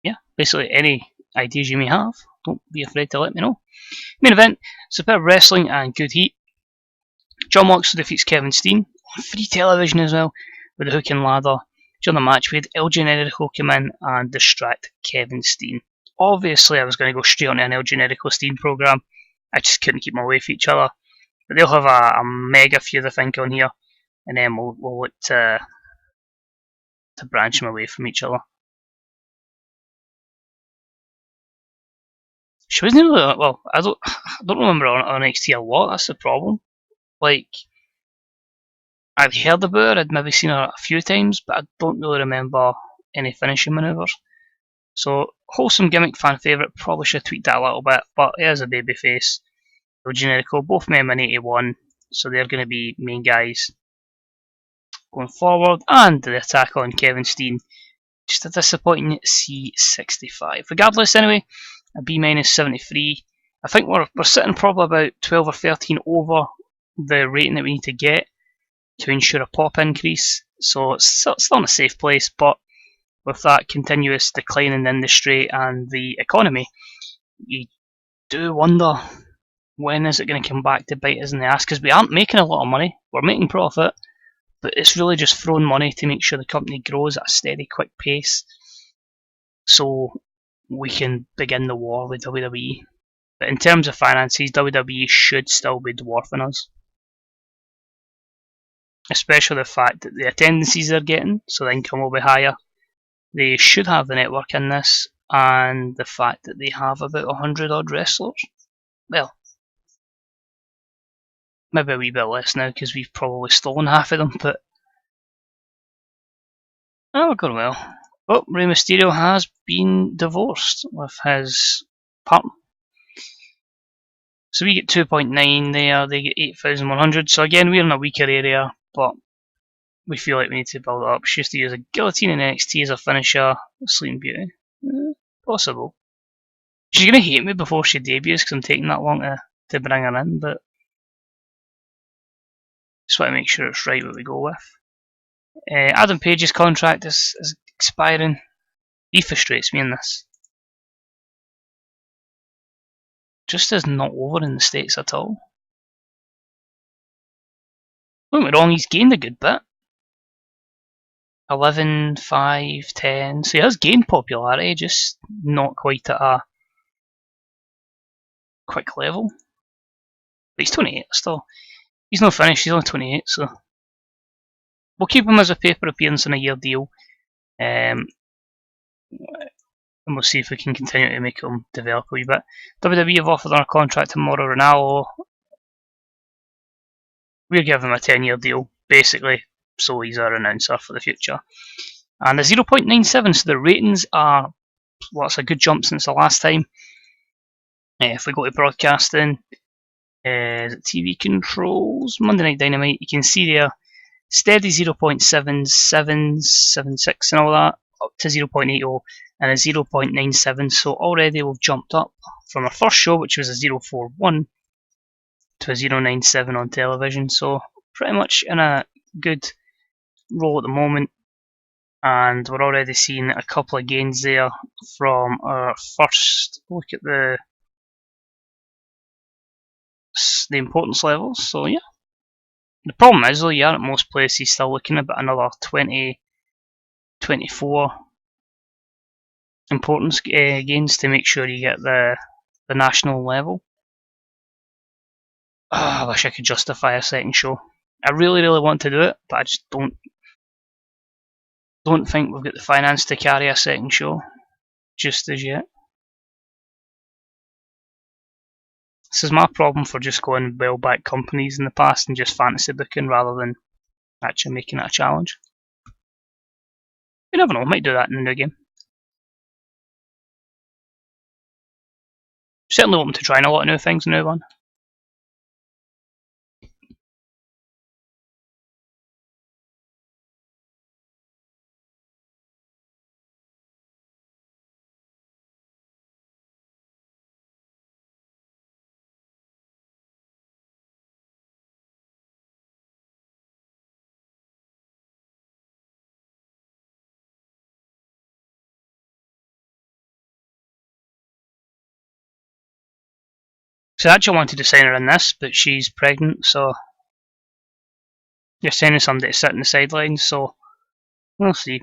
yeah, basically any ideas you may have, don't be afraid to let me know. Main event, superb wrestling and good heat. John Moxley defeats Kevin Steen on free television as well with a hook and ladder. During the match, we had El Generico come in and distract Kevin Steen. Obviously, I was going to go straight on an El Generico Steen program. I just couldn't keep them away from each other. But they'll have a mega feud, I think, on here, and then we'll look to branch them away from each other. She wasn't really, well, I don't remember on NXT a lot. That's the problem. Like, I've heard about her, I'd maybe seen her a few times, but I don't really remember any finishing manoeuvres. So, wholesome gimmick, fan favourite, probably should have tweaked that a little bit, but it is a babyface. El Generico, both men in 81, so they're going to be main guys going forward. And the attack on Kevin Steen, just a disappointing C65. Regardless, anyway, a B minus 73. I think we're sitting probably about 12 or 13 over the rating that we need to get to ensure a pop increase. So it's still in a safe place, but with that continuous decline in the industry and the economy, you do wonder when is it going to come back to bite us in the ass, because we aren't making a lot of money. We're making profit, but it's really just throwing money to make sure the company grows at a steady, quick pace so we can begin the war with WWE. But in terms of finances, WWE should still be dwarfing us. Especially the fact that the attendances they're getting, so the income will be higher. They should have the network in this, and the fact that they have about 100 odd wrestlers. Well, maybe a wee bit less now because we've probably stolen half of them, but we're going well. Oh, Rey Mysterio has been divorced with his partner. So we get 2.9 there, they get 8,100. So again, we're in a weaker area, but we feel like we need to build it up. She used to use a guillotine in NXT as a finisher. Sleeping Beauty. Possible. She's going to hate me before she debuts because I'm taking that long to bring her in, but just want to make sure it's right what we go with. Adam Page's contract is expiring. He frustrates me in this. Just is not over in the States at all. Don't get me wrong, he's gained a good bit. 11, 5, 10. So he has gained popularity, just not quite at a quick level. But he's 28 still. He's not finished, he's only 28, so we'll keep him as a paper appearance in a year deal. And we'll see if we can continue to make him develop a wee bit. WWE have offered on a contract to Mauro Ranallo. We're giving him a 10-year deal, basically, so he's our announcer for the future. And the 0.97, so the ratings are, well, that's a good jump since the last time. If we go to broadcasting, is it TV controls, Monday Night Dynamite, you can see there, steady 0.7776 and all that, up to 0.80 and a 0.97, so already we've jumped up from our first show, which was a 0.41, to a 0.97 on television, so pretty much in a good roll at the moment, and we're already seeing a couple of gains there from our first look at the importance levels, so yeah, The problem is though, you are at most places still looking at another 20, 24 importance gains to make sure you get the national level. Oh, I wish I could justify a second show. I really, really want to do it, but I just don't think we've got the finance to carry a second show just as yet. This is my problem for just going well-backed companies in the past and just fantasy booking rather than actually making it a challenge. You never know, might do that in the new game. Certainly open to trying a lot of new things in the new one. So I actually wanted to sign her in this, but she's pregnant, so you're sending somebody to sit in the sidelines, so we'll see.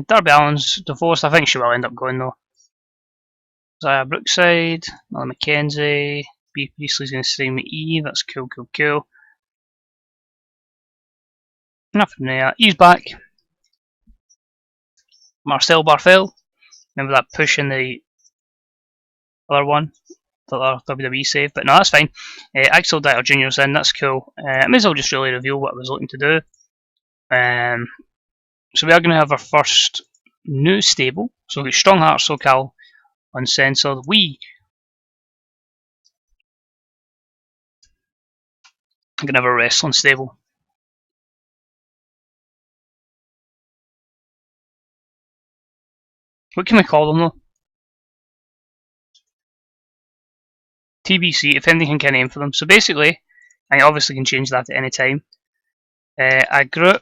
Darby Allin's divorced. I think she will end up going though. Zaya Brookside, Molly McKenzie, B. Priestley's going to stream with Eve. That's cool, cool, cool. Nothing there. Eve's back. Marcel Barthel. Remember that push in the other one? The other WWE save. But no, that's fine. Axel Dieter Jr.'s in. That's cool. I may as well just really reveal what I was looking to do. So we are going to have our first new stable. So we've got Strong Heart SoCal Uncensored. We are going to have a wrestling stable. What can we call them though? TBC, if anything can name for them. So basically, and you obviously can change that at any time, a group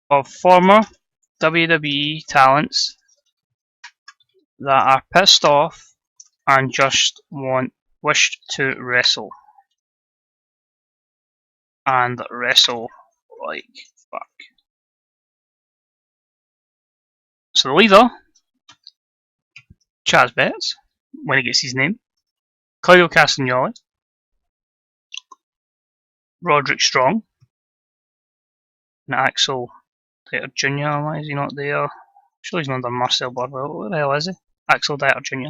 of former WWE talents that are pissed off and just wish to wrestle. And wrestle like fuck. So the leader, Chaz Betts, when he gets his name, Claudio Castagnoli, Roderick Strong, and Axel Dieter Jr. Why is he not there? Sure he's not under Marcel Barthel. Where the hell is he? Axel Dieter Jr.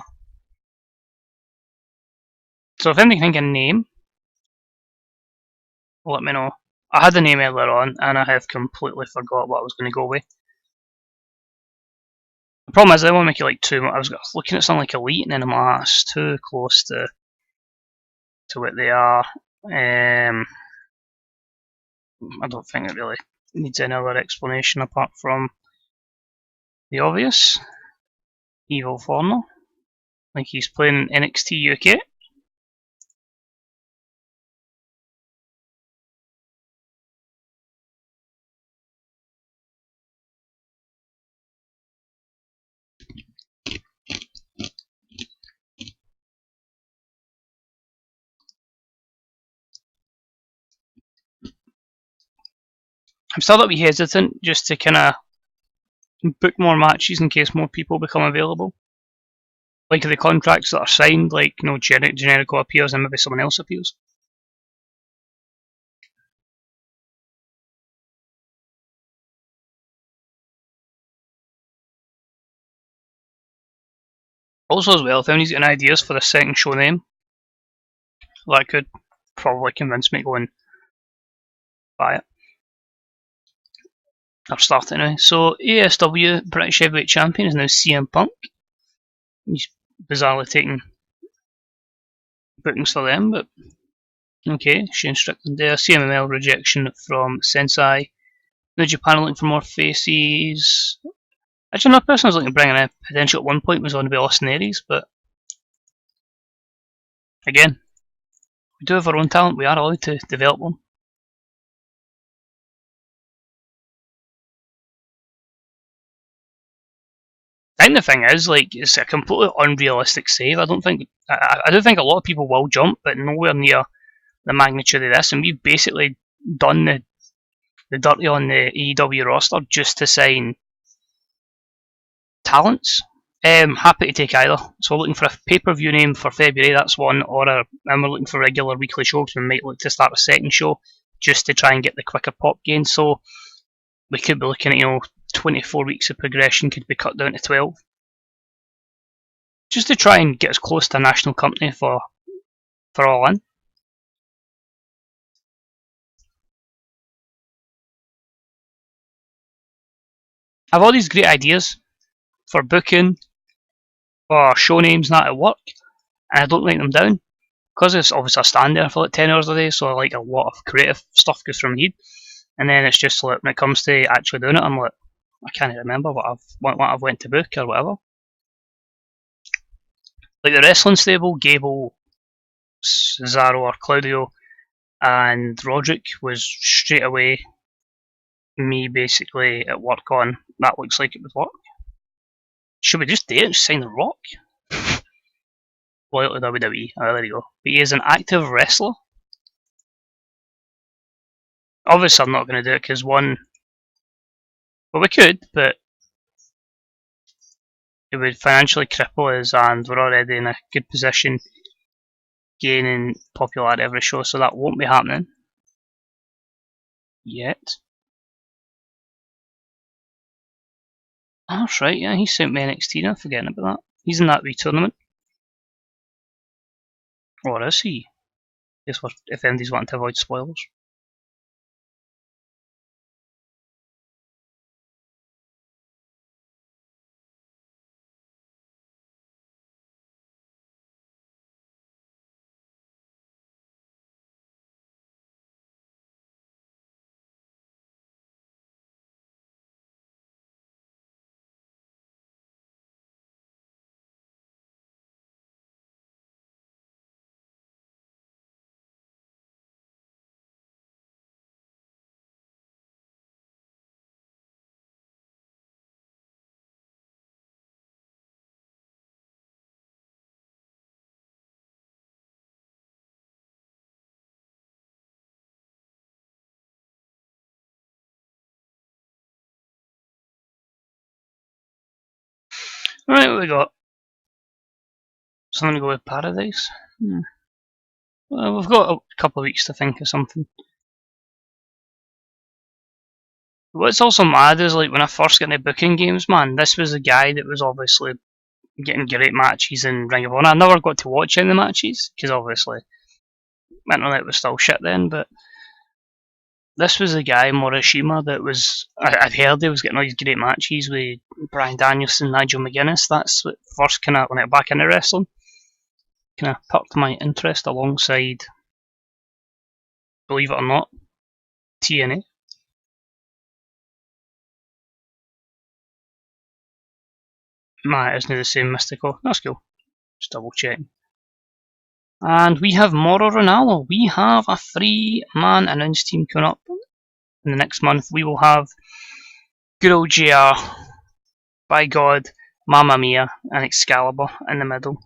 So if anything can name, let me know. I had the name earlier on and I have completely forgot what I was going to go with. The problem is I want to make it like too. I was looking at something like Elite and then I'm like, it's too close to what they are. I don't think it really needs any other explanation apart from the obvious. Evil Forno, like he's playing NXT UK. I'm still a bit hesitant just to kind of book more matches in case more people become available. Like the contracts that are signed, like Generico appears and maybe someone else appears. Also as well, if anybody's got any ideas for the second show name, that could probably convince me to go and buy it. I've started anyway. So ASW British Heavyweight Champion is now CM Punk. He's bizarrely taking bookings for them, but okay. Shane Strickland there. CMML rejection from Sensei. New Japan looking for more faces. Actually, another person I was looking to bring in a potential at one point was going to be Austin Aries, but again, we do have our own talent. We are allowed to develop them. I think the thing is, like, it's a completely unrealistic save. I do think a lot of people will jump, but nowhere near the magnitude of this, and we've basically done the dirty on the AEW roster just to sign talents. Happy to take either. So we're looking for a pay-per-view name for February, that's one, and we're looking for regular weekly shows. We might look to start a second show just to try and get the quicker pop gain. So we could be looking at 24 weeks of progression could be cut down to 12, just to try and get as close to a national company for All In. I've all these great ideas for booking or show names and that at work, and I don't write them down because it's obviously I stand there for like 10 hours a day, so like a lot of creative stuff goes from me. And then it's just like when it comes to actually doing it, I'm like, I can't remember what I've went to book or whatever. Like the wrestling stable, Gable, Cesaro or Claudio, and Roderick was straight away me basically at work on that looks like it would work. Should we just do it and sign The Rock? Loyal to WWE. Oh, there you go. But he is an active wrestler. Obviously, I'm not going to do it because one. Well, we could, but it would financially cripple us, and we're already in a good position gaining popularity every show, so that won't be happening yet. Oh, that's right, yeah, he sent me NXT, I'm forgetting about that. He's in that wee tournament. Or is he? Guess what, if MD's wanting to avoid spoilers. Right, what we got? Something to go with Paradise? Well, we've got a couple of weeks to think of something. What's also mad is like when I first got into booking games, man, this was a guy that was obviously getting great matches in Ring of Honor. I never got to watch any of the matches because obviously internet was still shit then, but this was a guy, Morishima, that was I'd heard he was getting all these great matches with Bryan Danielson, Nigel McGuinness. That's what first kind of when I got back into wrestling, kind of perked my interest alongside, believe it or not, TNA. Isn't the same Mystical? That's cool. Just double checking. And we have Moro Ronaldo. We have a 3-man announced team coming up in the next month. We will have good old JR, By God, Mamma Mia, and Excalibur in the middle.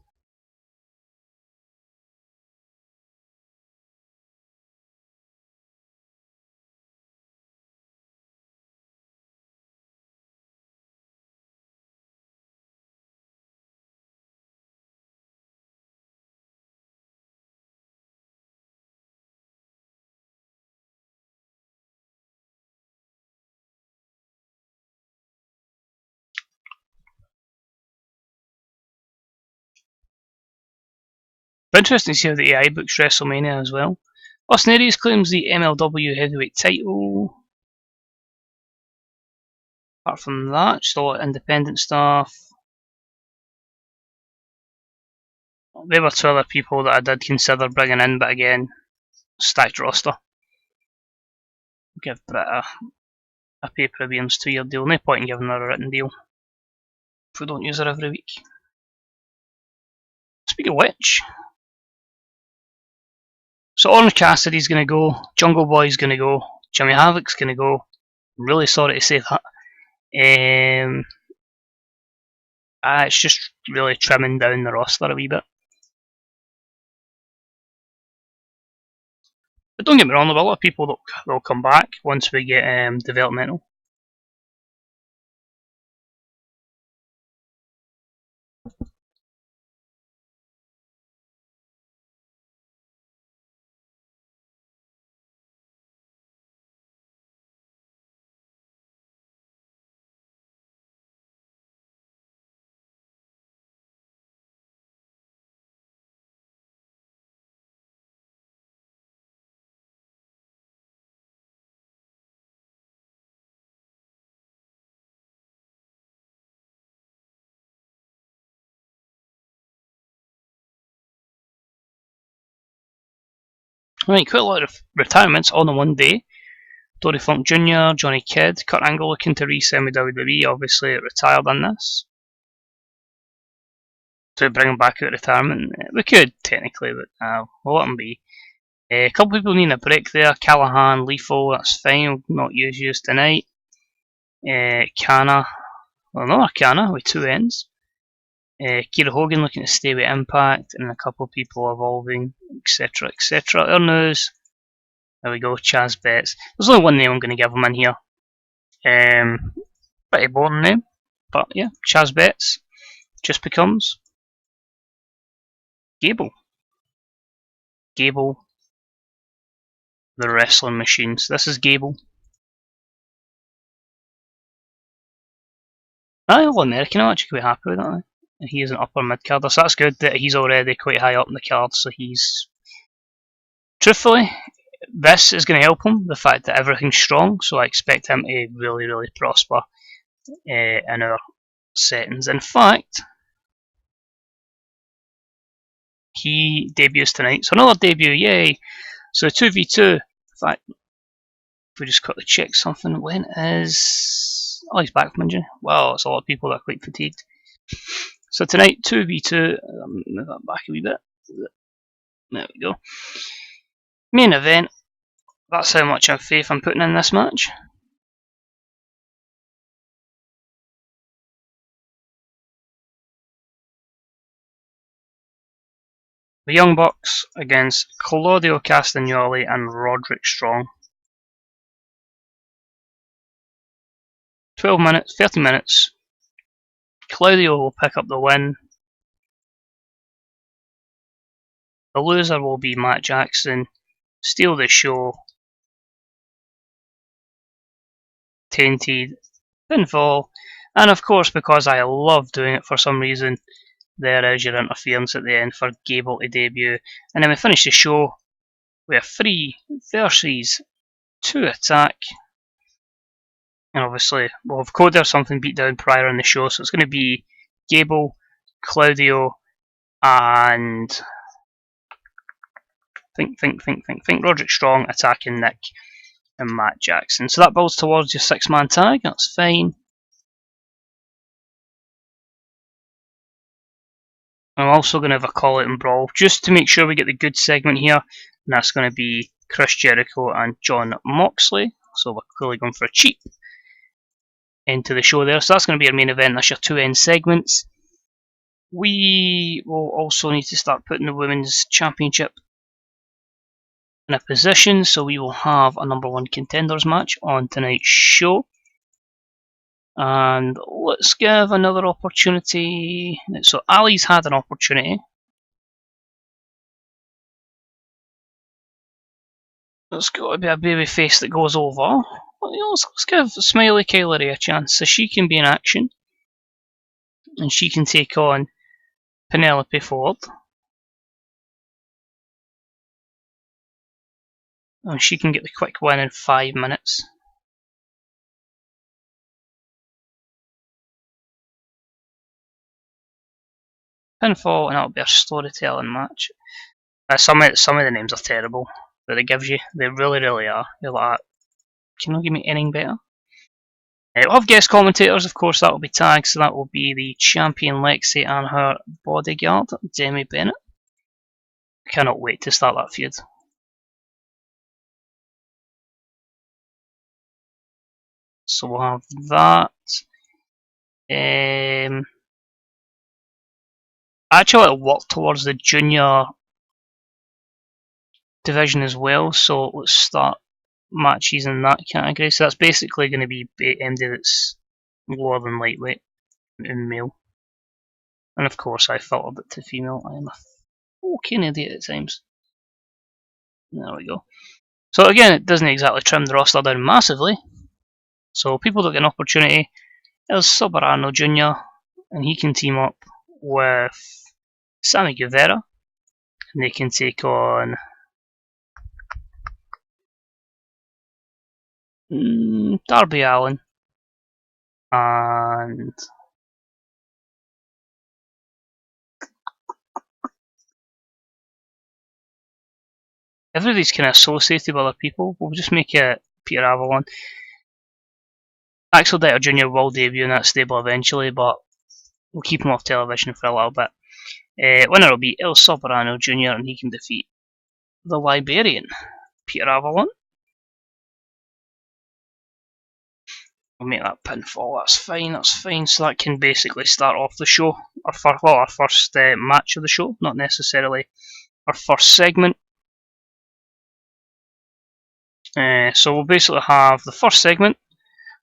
But interesting to see how the AI books WrestleMania as well. Austin Aries claims the MLW heavyweight title. Apart from that, just a lot of independent stuff. There were 2 other people that I did consider bringing in, but again, stacked roster. Give Britt a pay-per-view's 2-year deal. No point in giving her a written deal if we don't use her every week. Speaking of which, so Orange Cassidy's going to go, Jungle Boy's going to go, Jimmy Havoc's going to go. I'm really sorry to say that. It's just really trimming down the roster a wee bit. But don't get me wrong, there are a lot of people that will come back once we get developmental. Right, quite a lot of retirements all in one day. Dory Funk Jr., Johnny Kidd, Kurt Angle looking to re-sign with WWE, obviously retired on this. To bring him back out of retirement. We could, technically, but we'll let him be. A couple of people needing a break there. Callahan, Lethal, that's fine, we'll not use yous tonight. Kana, well, another Kana with two ends. Kira Hogan looking to stay with Impact, and a couple of people evolving, etc. etc. Other news. There we go, Chaz Betts. There's only one name I'm going to give him in here. Pretty boring name, but yeah, Chaz Betts just becomes Gable. Gable, the wrestling machine. So this is Gable. All American, I'm actually quite happy with that. He is an upper mid carder, so that's good that he's already quite high up in the card. So he's truthfully, this is going to help him. The fact that everything's strong, so I expect him to really, really prosper in our settings. In fact, he debuts tonight, so another debut, yay! So 2v2. In fact, if we just quickly check something, when is? Oh, he's back from injury. Wow, it's a lot of people that are quite fatigued. So tonight, 2v2. Move that back a wee bit. There we go. Main event. That's how much of faith I'm putting in this match. The Young Bucks against Claudio Castagnoli and Roderick Strong. 12 minutes, 30 minutes. Claudio will pick up the win. The loser will be Matt Jackson. Steal the show. Tainted. Pinfall. And of course, because I love doing it for some reason, there is your interference at the end for Gable to debut. And then we finish the show with a 3 versus 2 attack. And obviously, we'll have Cody or something beat down prior in the show, so it's going to be Gable, Claudio, and think Roderick Strong attacking Nick and Matt Jackson. So that builds towards your 6-man tag, that's fine. I'm also going to have a call out and brawl just to make sure we get the good segment here, and that's going to be Chris Jericho and Jon Moxley. So we're clearly going for a cheap into the show there. So that's going to be our main event. That's your 2 end segments. We will also need to start putting the Women's Championship in a position, so we will have a number 1 contenders match on tonight's show. And let's give another opportunity. So Ali's had an opportunity. There's got to be a baby face that goes over. Let's give Smiley Kylery a chance so she can be in action. And she can take on Penelope Ford. And she can get the quick win in 5 minutes. Pinfall, and that'll be a storytelling match. Some of the names are terrible that it gives you. They really, really are. You're like, can you give me anything better? We'll have guest commentators, of course, that will be tagged, so that will be the champion Lexi and her bodyguard, Demi Bennett. Cannot wait to start that feud. So we'll have that. Actually, I'll work towards the junior division as well, so let's start matches in that category. So that's basically going to be MD that's lower than lightweight in male. And of course I filtered it to female. I am a fucking idiot at times. There we go. So again, it doesn't exactly trim the roster down massively. So people that get an opportunity, there's Soberano Jr. and he can team up with Sammy Guevara and they can take on Darby Allin and everybody's kind of associated with other people. We'll just make it Peter Avalon. Axel Dieter Jr. will debut in that stable eventually, but we'll keep him off television for a little bit. Winner will be El Soberano Jr. and he can defeat the Liberian, Peter Avalon. We'll make that pinfall, that's fine. So that can basically start off the show, our first match of the show, not necessarily our first segment. So we'll basically have the first segment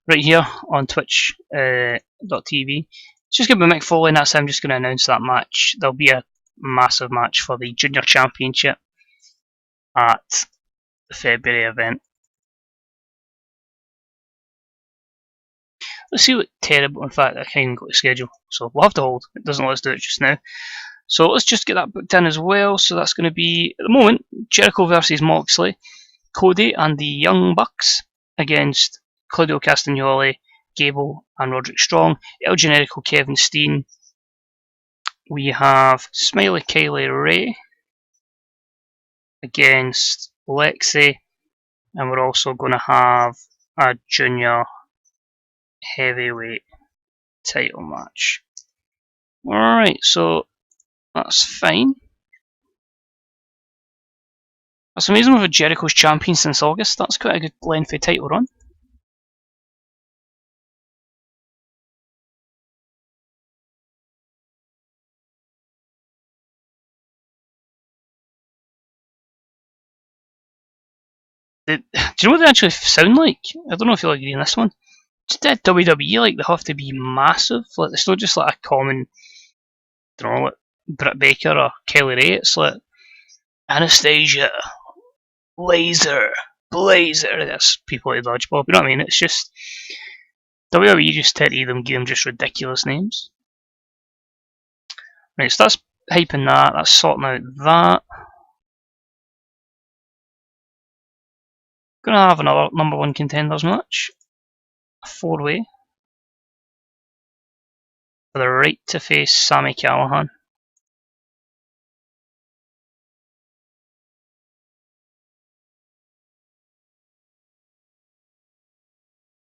right here on twitch.tv. It's just going to be Mick Foley, and that's how I'm just going to announce that match. There'll be a massive match for the Junior Championship at the February event. Let's see what terrible, in fact I can't even go to schedule, so we'll have to hold. It doesn't let us do it just now. So let's just get that booked in as well. So that's going to be, at the moment, Jericho versus Moxley, Cody and the Young Bucks against Claudio Castagnoli, Gable and Roderick Strong, El Generico Kevin Steen. We have Smiley Kylie Ray against Lexi, and we're also going to have a junior heavyweight title match. Alright, so that's fine. That's amazing with Jericho's champion since August. That's quite a good lengthy title run. Do you know what they actually sound like? I don't know if you'll agree on this one. Just at WWE, like they have to be massive. Like it's not just like a common, I don't know, like Britt Baker or Kelly Ray. It's like Anastasia, Blazer. That's people at Dodgeball. You know what I mean? It's just WWE just tend to give them just ridiculous names. Right, so that's hyping that. That's sorting out that. Gonna have another number one contenders match. A 4-way. For the right to face Sami Callihan.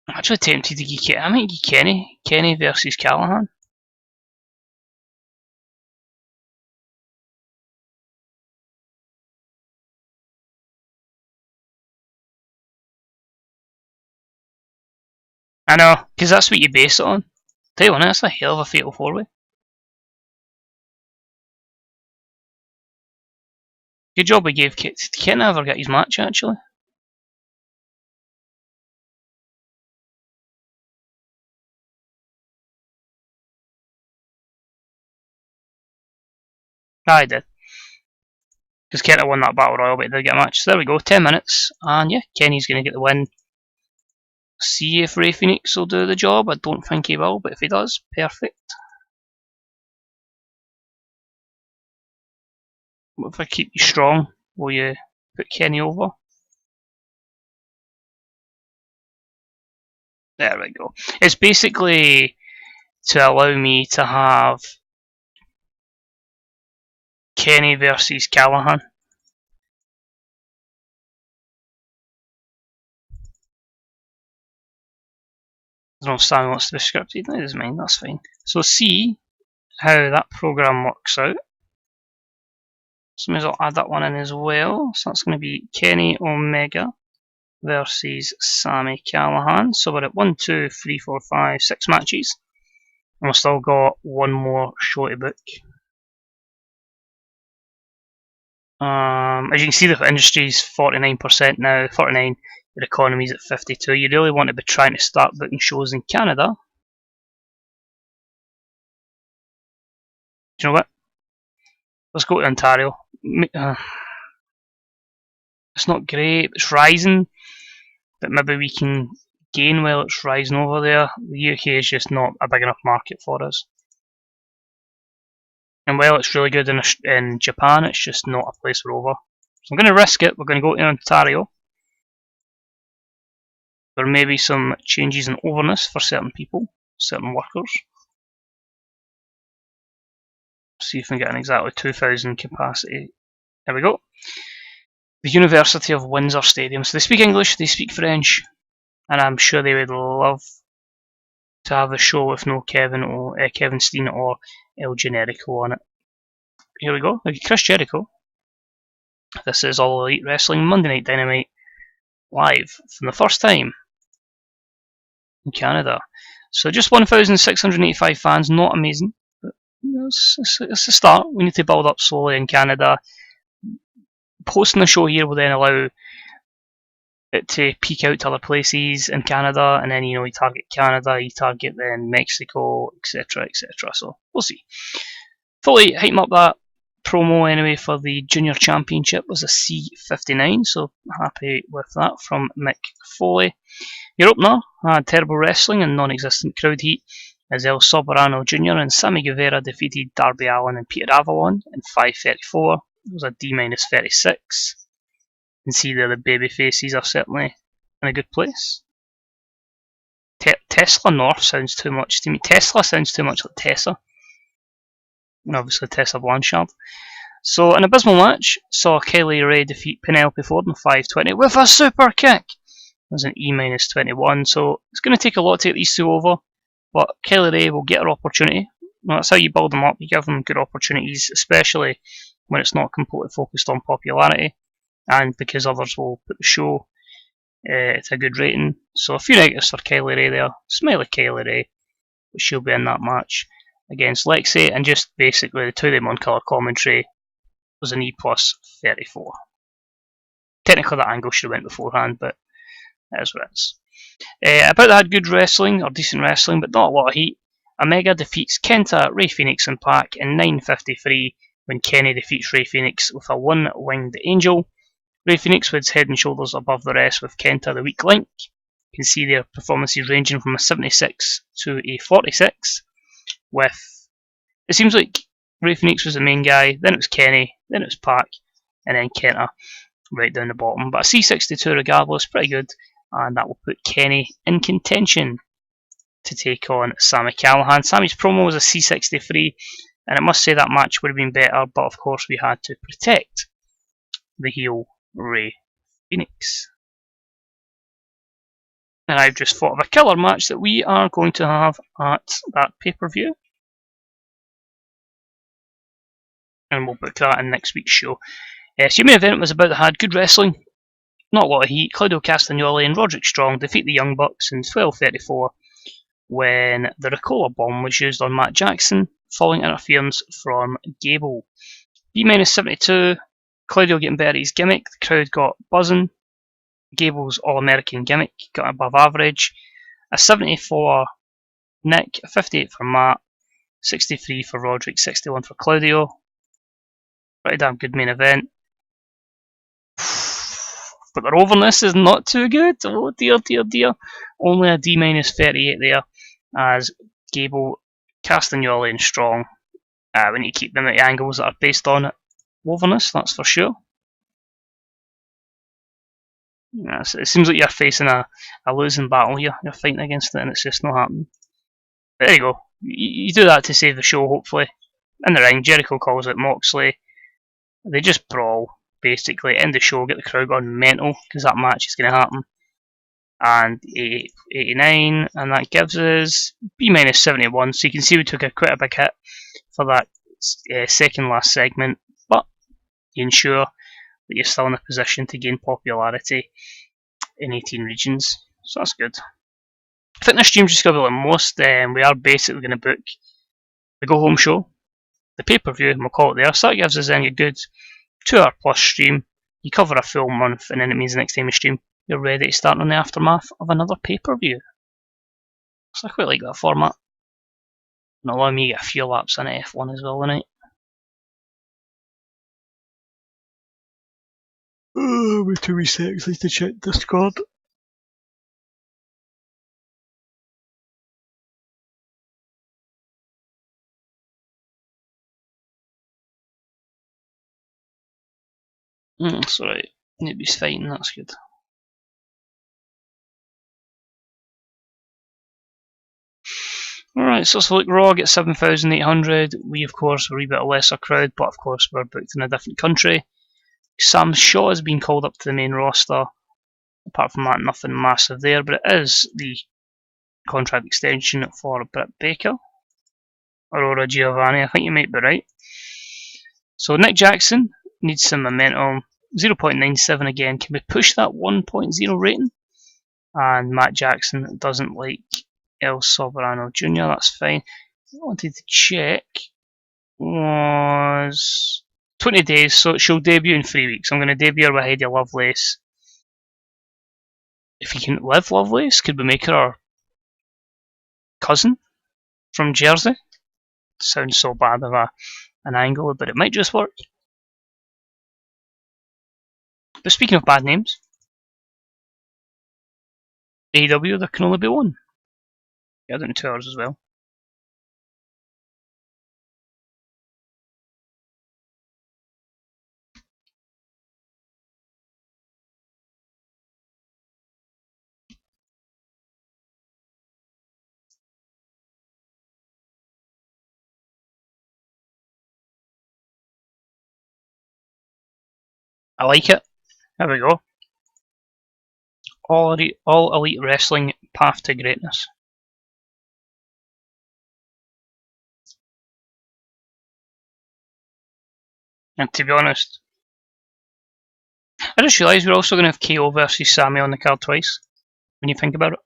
I'm actually tempted to get Kenny. I might get Kenny. Kenny versus Callihan. I know, because that's what you base it on. Tell you what, that's a hell of a fatal 4-way. Good job we gave Kit. Did Kit never get his match, actually? I did. Because Kent won that Battle Royal, but he did get a match. So there we go, 10 minutes. And yeah, Kenny's going to get the win. See if Ray Phoenix will do the job. I don't think he will, but if he does, perfect. If I keep you strong, will you put Kenny over? There we go. It's basically to allow me to have Kenny versus Callihan. I don't know if Sammy wants to be scripted. No, he doesn't mind, that's fine. So see how that program works out. So maybe I'll add that one in as well. So that's going to be Kenny Omega versus Sami Callihan. So we're at 1, 2, 3, 4, 5, 6 matches. And we've still got one more show to book. As you can see, the industry's 49% now, 49. Your economy's at 52. You really want to be trying to start booking shows in Canada. Do you know what? Let's go to Ontario. It's not great. It's rising, but maybe we can gain while it's rising over there. The UK is just not a big enough market for us. And while it's really good in Japan, it's just not a place we're over. So I'm going to risk it. We're going to go to Ontario. There may be some changes in overness for certain people, certain workers. See if we can get an exactly 2,000 capacity. There we go. The University of Windsor Stadium. So they speak English, they speak French, and I'm sure they would love to have a show with no Kevin Steen or El Generico on it. Here we go. Chris Jericho. This is All Elite Wrestling Monday Night Dynamite live from the first time in Canada. So just 1,685 fans, not amazing, but it's a start. We need to build up slowly in Canada. Posting the show here will then allow it to peek out to other places in Canada, and then you target Canada, you target then Mexico, etc., etc. So we'll see. Fully hype up that promo anyway for the Junior Championship was a C59, so happy with that from Mick Foley. Your opener had terrible wrestling and non-existent crowd heat as El Soberano Jr. and Sammy Guevara defeated Darby Allin and Peter Avalon in 5:34. It was a D-36. You can see there the baby faces are certainly in a good place. Tesla North sounds too much to me. Tesla sounds too much like Tessa. And obviously Tessa Blanchard. So an abysmal match saw Kylie Rae defeat Penelope Ford in 5:20 with a super kick. It was an E-21, so it's going to take a lot to get these two over, but Kylie Rae will get her opportunity. Well, that's how you build them up. You give them good opportunities, especially when it's not completely focused on popularity, and because others will put the show at a good rating. So a few negatives for Kylie Rae there. Smiley Kylie Rae, but she'll be in that match against Lexi, and just basically the two of them on colour commentary was an E+34. Technically that angle should have went beforehand, but that is what it is. About that had good wrestling, or decent wrestling, but not a lot of heat. Omega defeats Kenta, Rey Fenix and Pac in 9:53 when Kenny defeats Rey Fenix with a one-winged angel. Rey Fenix was head and shoulders above the rest with Kenta the weak link. You can see their performances ranging from a 76 to a 46. It seems like Rey Fenix was the main guy, then it was Kenny, then it was Pac, and then Kenta right down the bottom. But a C62 regardless, pretty good, and that will put Kenny in contention to take on Sami Callihan. Sami's promo was a C63, and I must say that match would have been better, but of course we had to protect the heel Rey Fenix. And I've just thought of a killer match that we are going to have at that pay-per-view. And we'll book that in next week's show. So your main event was about the had good wrestling, not a lot of heat. Claudio Castagnoli and Roderick Strong defeat the Young Bucks in 12:34 when the Ricola bomb was used on Matt Jackson, following interference from Gable. B-72, Claudio getting better at his gimmick, the crowd got buzzing. Gable's All-American gimmick got above average. A 70 for Nick, a 58 for Matt, 63 for Roderick, 61 for Claudio. Pretty damn good main event. But their overness is not too good. Oh dear, dear, dear. Only a D-38 there, as Gable, Castagnoli and Strong. We need to keep them at the angles that are based on overness, that's for sure. So it seems like you're facing a losing battle here. You're fighting against it and it's just not happening. But there you go. You do that to save the show, hopefully. In the ring, Jericho calls out Moxley. They just brawl, basically, end the show, get the crowd going mental, because that match is going to happen. And 89, and that gives us B-71, so you can see we took quite a big hit for that second last segment, but you ensure that you're still in a position to gain popularity in 18 regions, so that's good. Fitness stream's just going to be like most. We are basically going to book the go home show, the pay-per-view, and we'll call it there. So that gives us then a good 2 hour plus stream, you cover a full month, and then it means the next time you stream, you're ready to start on the aftermath of another pay-per-view. So I quite like that format. And allow me to get a few laps in F1 as well tonight. Oh, with 2 wee seconds, I need to check Discord. That's alright. Nobody's fighting, that's good. Alright, so let's look. Raw gets 7,800. We, of course, were a wee bit a lesser crowd, but of course, we're booked in a different country. Sam Shaw has been called up to the main roster. Apart from that, nothing massive there, but it is the contract extension for Britt Baker. Aurora Giovanni, I think you might be right. So Nick Jackson needs some momentum. 0.97 again. Can we push that 1.0 rating? And Matt Jackson doesn't like El Soberano Jr. That's fine. What I wanted to check was 20 days, so she'll debut in 3 weeks. I'm going to debut her with Heidi Lovelace. If you can live Lovelace, could we make her our cousin from Jersey? Sounds so bad of an angle, but it might just work. But speaking of bad names, AEW, there can only be one. Yeah, I done 2 hours as well. I like it. There we go. All elite wrestling, path to greatness. And to be honest, I just realised we're also going to have KO versus Sammy on the card twice, when you think about it.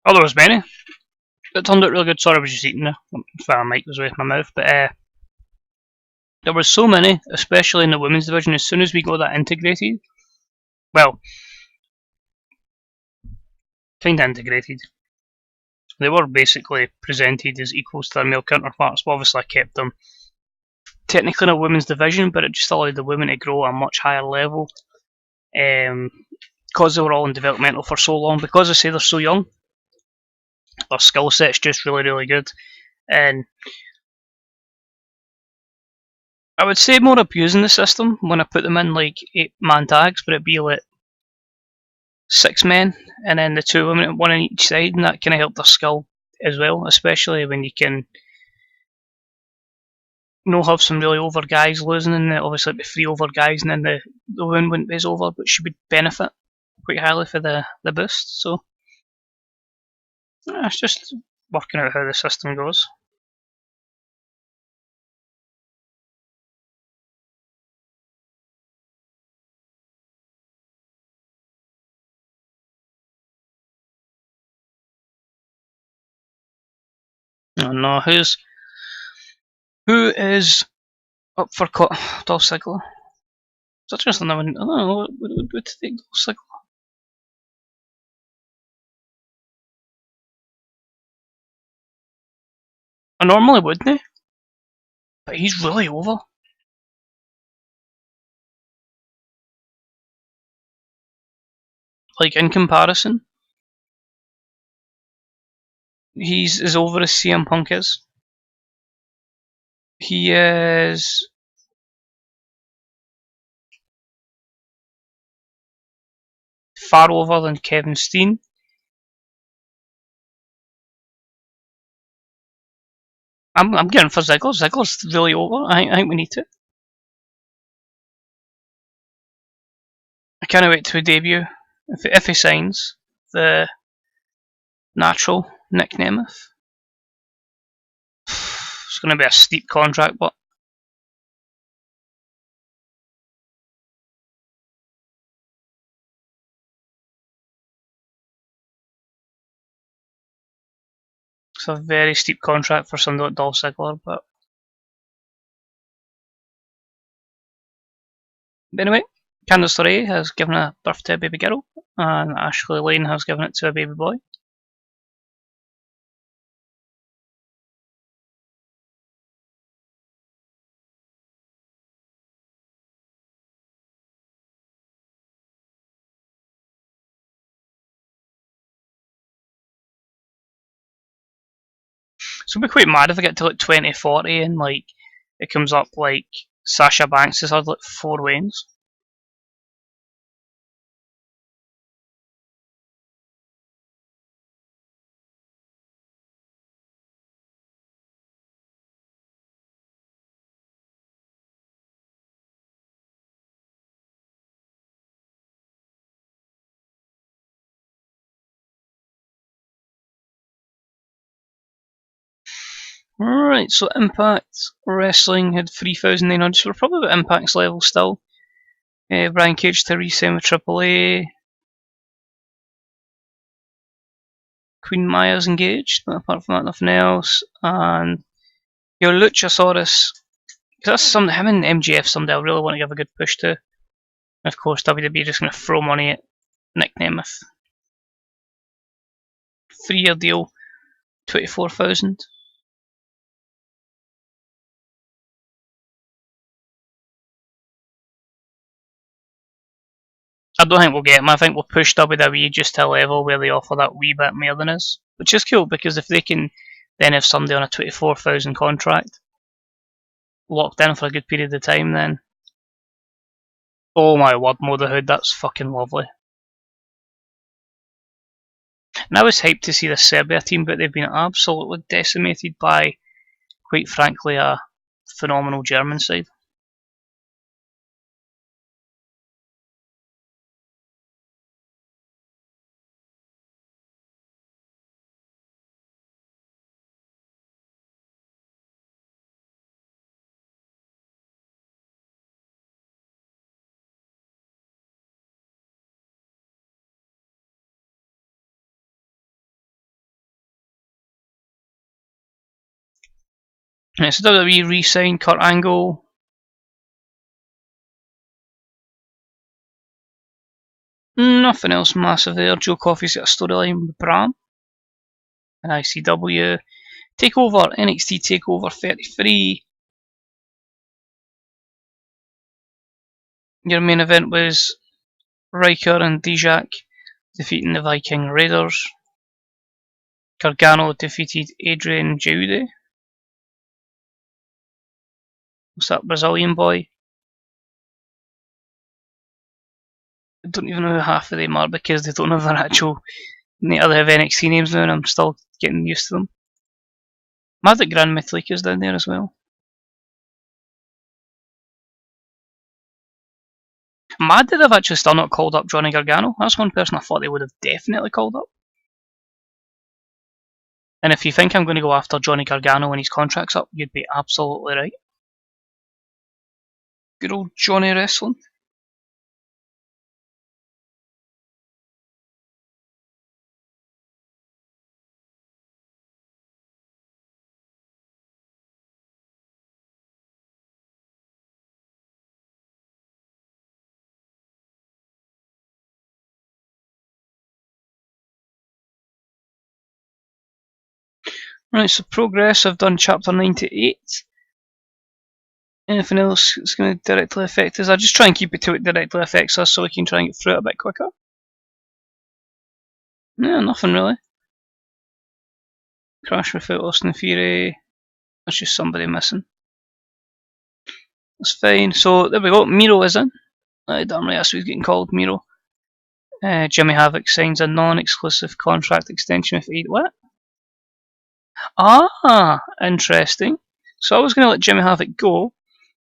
Oh, there was many. It turned out really good. Sorry, I was just eating there. My mic was away from my mouth. But there were so many, especially in the women's division. As soon as we got that integrated, well, kind of integrated, they were basically presented as equals to their male counterparts. But obviously, I kept them technically in a women's division, but it just allowed the women to grow at a much higher level. Because they were all in developmental for so long, because I say they're so young, their skill set's just really, really good. And I would say more abusing the system when I put them in like 8-man tags, but it'd be like 6 men and then the 2 women, 1 on each side, and that kind of helped their skill as well, especially when you can have some really over guys losing, and obviously it'd be 3 over guys, and then the woman wouldn't be as over, but she would benefit quite highly for the boost. So it's just working out how the system goes. Oh no, who is up for Dolph Ziggler? Is that just another one? I don't know, what take Dolph Ziggler? I normally wouldn't, but he's really over. Like, in comparison, he's as over as CM Punk is. He is far over than Kevin Steen. I'm getting for Ziggler. Ziggler's really over. I think we need to. I can't wait to debut if he signs the natural Nick Nemeth. It's going to be a steep contract, but it's a very steep contract for somebody like Dolph Ziggler. But anyway, Candice LeRae has given a birth to a baby girl, and Ashley Lane has given it to a baby boy. So I'll be quite mad if I get to like 2040 and like it comes up like Sasha Banks has had like 4 wins. Right, so Impact Wrestling had 3,900, so we're probably at Impact's level still. Brian Cage to re-sign with AAA. Queen Maya's engaged, but apart from that, nothing else. And your Luchasaurus, because that's something, him and MGF someday I really want to give a good push to. And of course, WWE just going to throw money at Nick Nemeth. 3-year deal, 24,000. I don't think we'll get him. I think we'll push WWE just to a level where they offer that wee bit more than us, which is cool because if they can then have somebody on a 24,000 contract locked in for a good period of time, then oh my word, motherhood, that's fucking lovely. And I was hyped to see the Serbia team, but they've been absolutely decimated by, quite frankly, a phenomenal German side. So WWE re-signed Kurt Angle. Nothing else massive there. Joe Coffey's got a storyline with Bram and ICW. Takeover, NXT Takeover 33. Your main event was Riker and Dijak defeating the Viking Raiders. Gargano defeated Adrian Jaude. What's that Brazilian boy? I don't even know who half of them are because they don't have their actual. They have NXT names now, and I'm still getting used to them. Mad that Grand Metalik is down there as well. Mad that they've actually still not called up Johnny Gargano. That's one person I thought they would have definitely called up. And if you think I'm going to go after Johnny Gargano when his contract's up, you'd be absolutely right. Good old Johnny Wrestling. Right, so progress, I've done chapter 98. Anything else that's going to directly affect us? I'll just try and keep it to it directly affects us so we can try and get through it a bit quicker. No, nothing really. Crash without Austin Fury. That's just somebody missing. That's fine. So there we go. Miro is in. Damn right, that's what he's getting called, Miro. Jimmy Havoc signs a non-exclusive contract extension with 8. What? Ah, interesting. So I was going to let Jimmy Havoc go,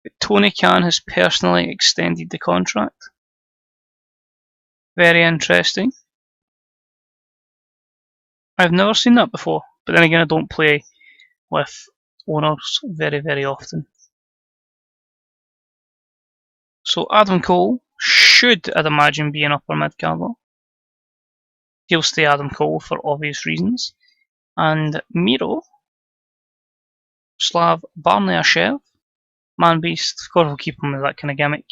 but Tony Khan has personally extended the contract. Very interesting. I've never seen that before, but then again, I don't play with owners very, very often. So Adam Cole should, I'd imagine, be an upper mid-carder. He'll stay Adam Cole for obvious reasons. And Miro, Slav Barniashev, Man Beast, of course we'll keep him with that kind of gimmick.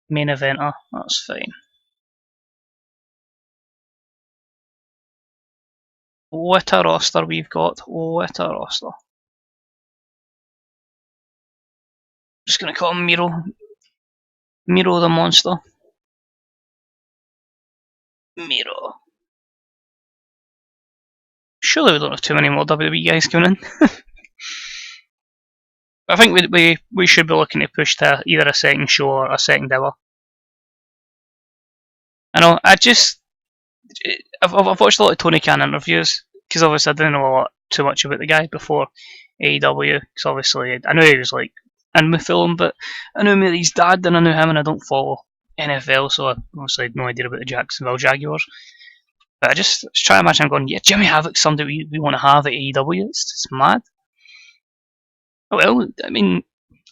Main eventer, that's fine. What a roster we've got, what a roster. Just gonna call him Miro. Miro the monster. Miro. Surely we don't have too many more WWE guys coming in. I think we should be looking to push to either a second show or a second hour. I know, I've watched a lot of Tony Khan interviews, because obviously I didn't know too much about the guy before AEW, because obviously I knew he was like in the film, but I knew his dad and I knew him, and I don't follow NFL, so I obviously had no idea about the Jacksonville Jaguars. But I just try to imagine him going, yeah, Jimmy Havoc's somebody we want to have at AEW, it's mad. Oh, well, I mean,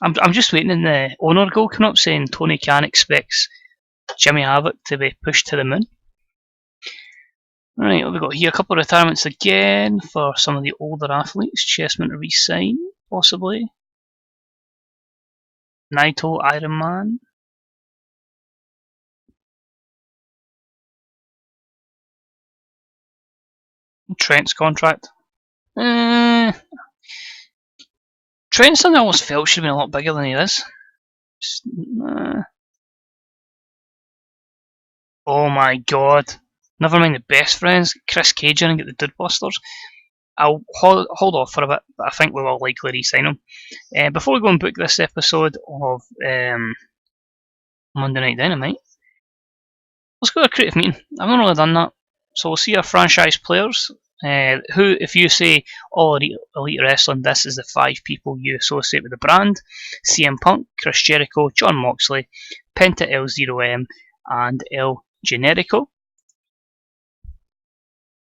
I'm just waiting in the owner goal coming up saying Tony Khan expects Jimmy Havoc to be pushed to the moon. Right, we've got here a couple of retirements again for some of the older athletes. Chessman to re-sign, possibly. Naito, Iron Man. Trent's contract. Trent's something I always felt should have been a lot bigger than he is. Just, Oh my god. Never mind the best friends. Chris Cage and get the Dudbusters. I'll hold off for a bit, but I think we will likely re-sign him. Before we go and book this episode of Monday Night Dynamite, let's go to a creative meeting. I've not really done that. So we'll see our franchise players. Who, if you say All Elite Wrestling, this is the 5 people you associate with the brand. CM Punk, Chris Jericho, Jon Moxley, Penta L0M, and El Generico.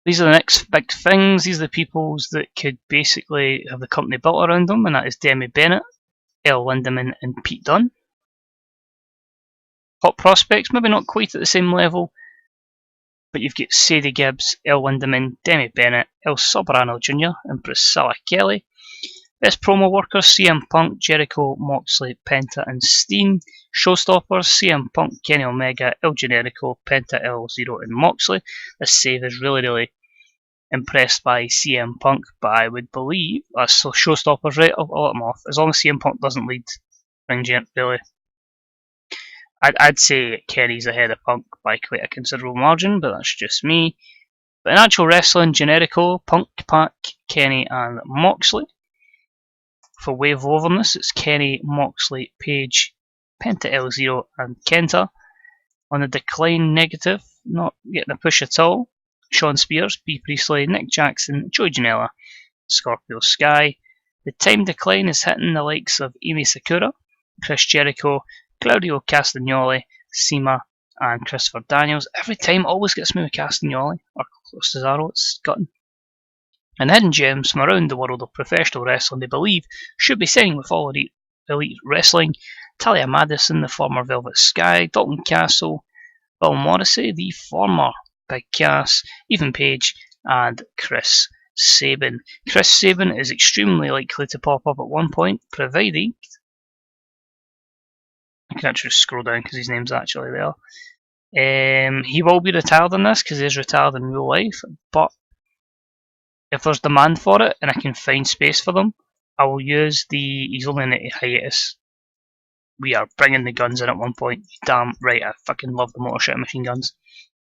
These are the next big things. These are the peoples that could basically have the company built around them, and that is Demi Bennett, El Lindemann, and Pete Dunne. Hot prospects, maybe not quite at the same level, but you've got Sadie Gibbs, El Lindemann, Demi Bennett, El Soberano Jr., and Priscilla Kelly. Best promo workers, CM Punk, Jericho, Moxley, Penta, and Steen. Showstoppers, CM Punk, Kenny Omega, El Generico, Penta, L0, and Moxley. This save is really impressed by CM Punk, but I would believe that's so showstoppers, right? I'll let him off. As long as CM Punk doesn't lead ring gent, really. I'd say Kenny's ahead of Punk by quite a considerable margin, but that's just me. But in actual wrestling, Generico, Punk, Pac, Kenny, and Moxley. For wave of overness, it's Kenny, Moxley, Page, Penta L0, and Kenta. On the decline negative, not getting a push at all, Sean Spears, B. Priestley, Nick Jackson, Joey Janela, Scorpio Sky. The time decline is hitting the likes of Emi Sakura, Chris Jericho, Claudio Castagnoli, Sema, and Christopher Daniels. Every time always gets me with Castagnoli, or Cesaro, it's gotten. And hidden gems from around the world of professional wrestling they believe should be signing with All Elite Wrestling. Talia Madison, the former Velvet Sky, Dalton Castle, Bill Morrissey, the former Big Cass, Ethan Page, and Chris Sabin. Chris Sabin is extremely likely to pop up at one point, provided I can actually scroll down because his name's actually there. He will be retired in this because he is retired in real life, but if there's demand for it and I can find space for them, I will use the. He's only in a hiatus. We are bringing the guns in at one point. Damn right, I fucking love the motor shit machine guns.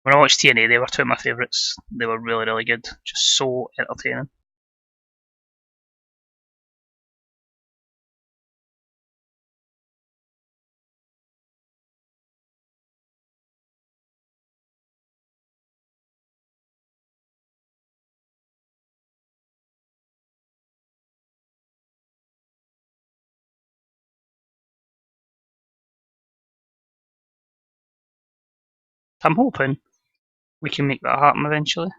When I watched TNA, they were two of my favourites. They were really, really good. Just so entertaining. I'm hoping we can make that happen eventually.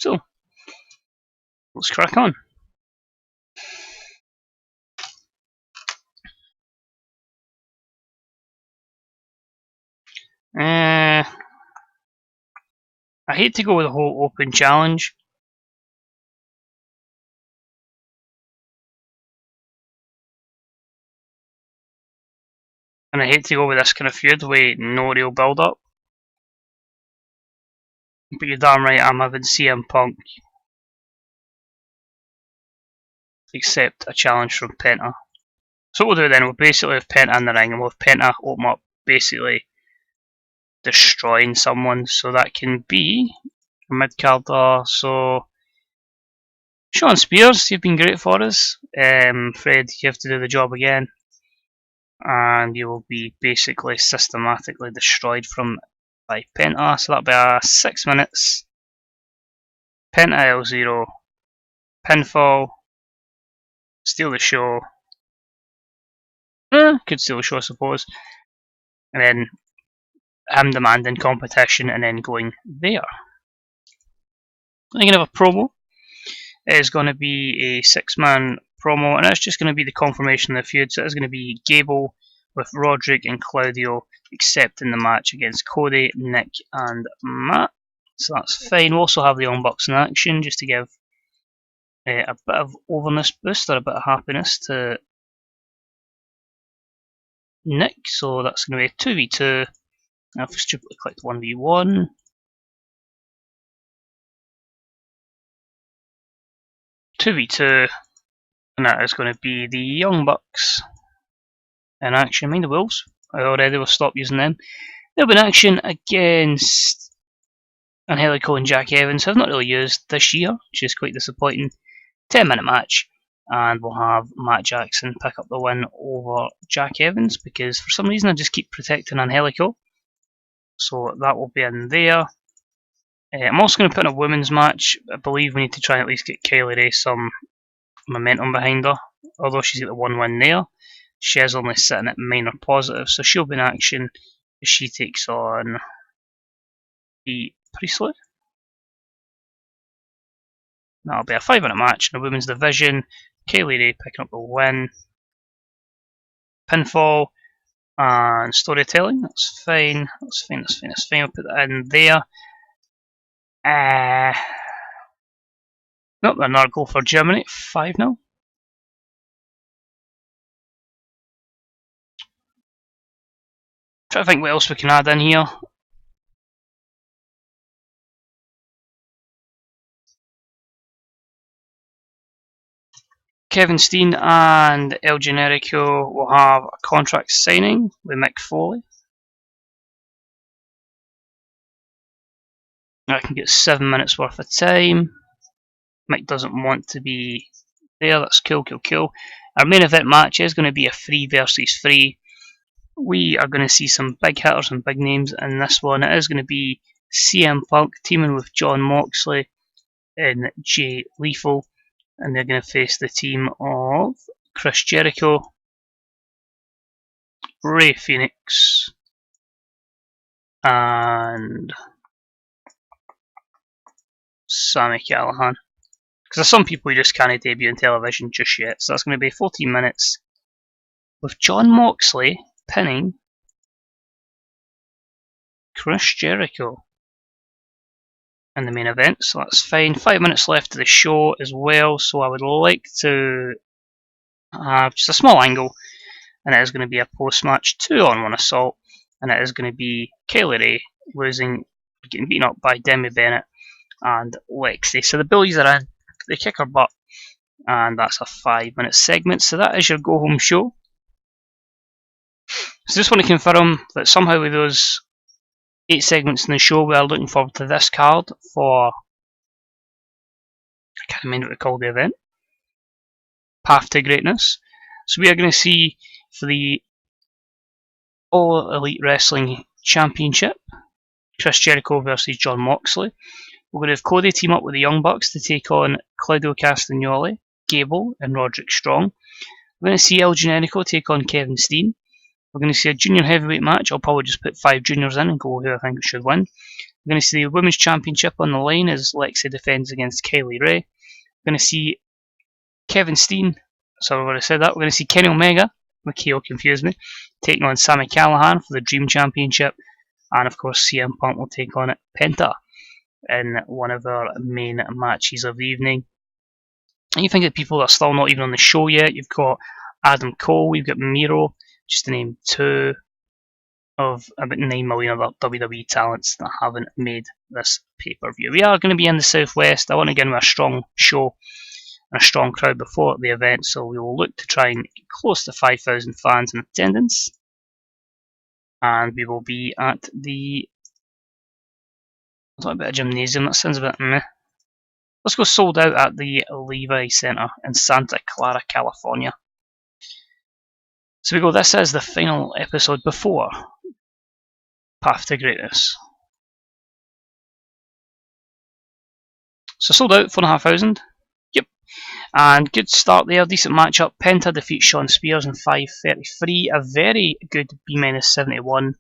So, let's crack on. I hate to go with the whole open challenge. And I hate to go with this kind of feud with no real build up. But you're damn right, I'm having CM Punk accept a challenge from Penta. So what we'll do then, we'll basically have Penta in the ring and we'll have Penta open up basically destroying someone. So that can be a mid-carder. So Sean Spears, you've been great for us. Fred, you have to do the job again. And you will be basically systematically destroyed by Penta. So that'll be a 6 minutes. Penta L0. Pinfall. Steal the show. Could steal the show, I suppose. And then him demanding competition and then going there. Thinking of a promo. It is going to be a 6-man promo, and it's just going to be the confirmation of the feud. So it's going to be Gable with Roderick and Claudio accepting the match against Cody, Nick, and Matt. So that's fine. We'll also have the Young Bucks in action just to give a bit of overness boost or a bit of happiness to Nick. So that's going to be a 2v2. I've stupidly clicked 1v1. 2v2, and that is going to be the Young Bucks in action. Mind the Wolves, I already will stop using them. They'll be in action against Angelico and Jack Evans, who I've not really used this year, which is quite disappointing. 10-minute match, and we'll have Matt Jackson pick up the win over Jack Evans because for some reason I just keep protecting Angelico. So that will be in there. I'm also going to put in a women's match. I believe we need to try and at least get Kylie Ray some momentum behind her. Although she's got the one win there, she is only sitting at minor positive, so she'll be in action as she takes on the Priestley. That'll be a 5-minute match in the women's division. Kylie Ray picking up the win. Pinfall and storytelling. That's fine. That's fine. That's fine. That's fine. I'll put that in there. Nope, another goal for Germany. 5-0. Try to think what else we can add in here. Kevin Steen and El Generico will have a contract signing with Mick Foley. I can get 7 minutes worth of time. Mick doesn't want to be there. That's cool, cool, cool. Our main event match is going to be a 3 versus 3. we are going to see some big hitters and big names in this one. It is going to be CM Punk teaming with Jon Moxley and Jay Lethal, and they're going to face the team of Chris Jericho, Rey Fenix, and Sami Callihan. Because there's some people who just can't debut on television just yet. So that's going to be 14 minutes with Jon Moxley pinning Chris Jericho in the main event. So that's fine. 5 minutes left of the show as well. So I would like to have just a small angle. And it is going to be a post-match 2-on-1 assault. And it is going to be Kaylee Ray getting beaten up by Demi Bennett and Lexi. So the Bullies are in. They kick her butt, and that's a 5-minute segment. So that is your go-home show. So just want to confirm that somehow with those 8 segments in the show, we are looking forward to this card for, I can't remember what we call the event, Path to Greatness. So we are going to see for the All Elite Wrestling Championship, Chris Jericho versus Jon Moxley. We're going to have Cody team up with the Young Bucks to take on Claudio Castagnoli, Gable, and Roderick Strong. We're going to see El Generico take on Kevin Steen. We're going to see a junior heavyweight match. I'll probably just put 5 juniors in and go who I think should win. We're going to see the Women's Championship on the line as Lexi defends against Kaylee Ray. We're going to see Kevin Steen. Sorry, I've already said that. We're going to see Kenny Omega. The KO confused me. Taking on Sami Callihan for the Dream Championship. And of course, CM Punk will take on Penta in one of our main matches of the evening. And you think that people are still not even on the show yet. You've got Adam Cole, we've got Miro, just to name 2 of about 9 million other WWE talents that haven't made this pay-per-view. We are going to be in the Southwest. I want to get a strong show and a strong crowd before the event, so we will look to try and get close to 5,000 fans in attendance. And we will be at the a little bit of gymnasium, that sounds a bit meh. Let's go sold out at the Levi Center in Santa Clara, California. So we go, this is the final episode before Path to Greatness. So sold out, 4,500. Yep. And good start there, decent matchup. Penta defeats Shawn Spears in 5:33. A very good B-71.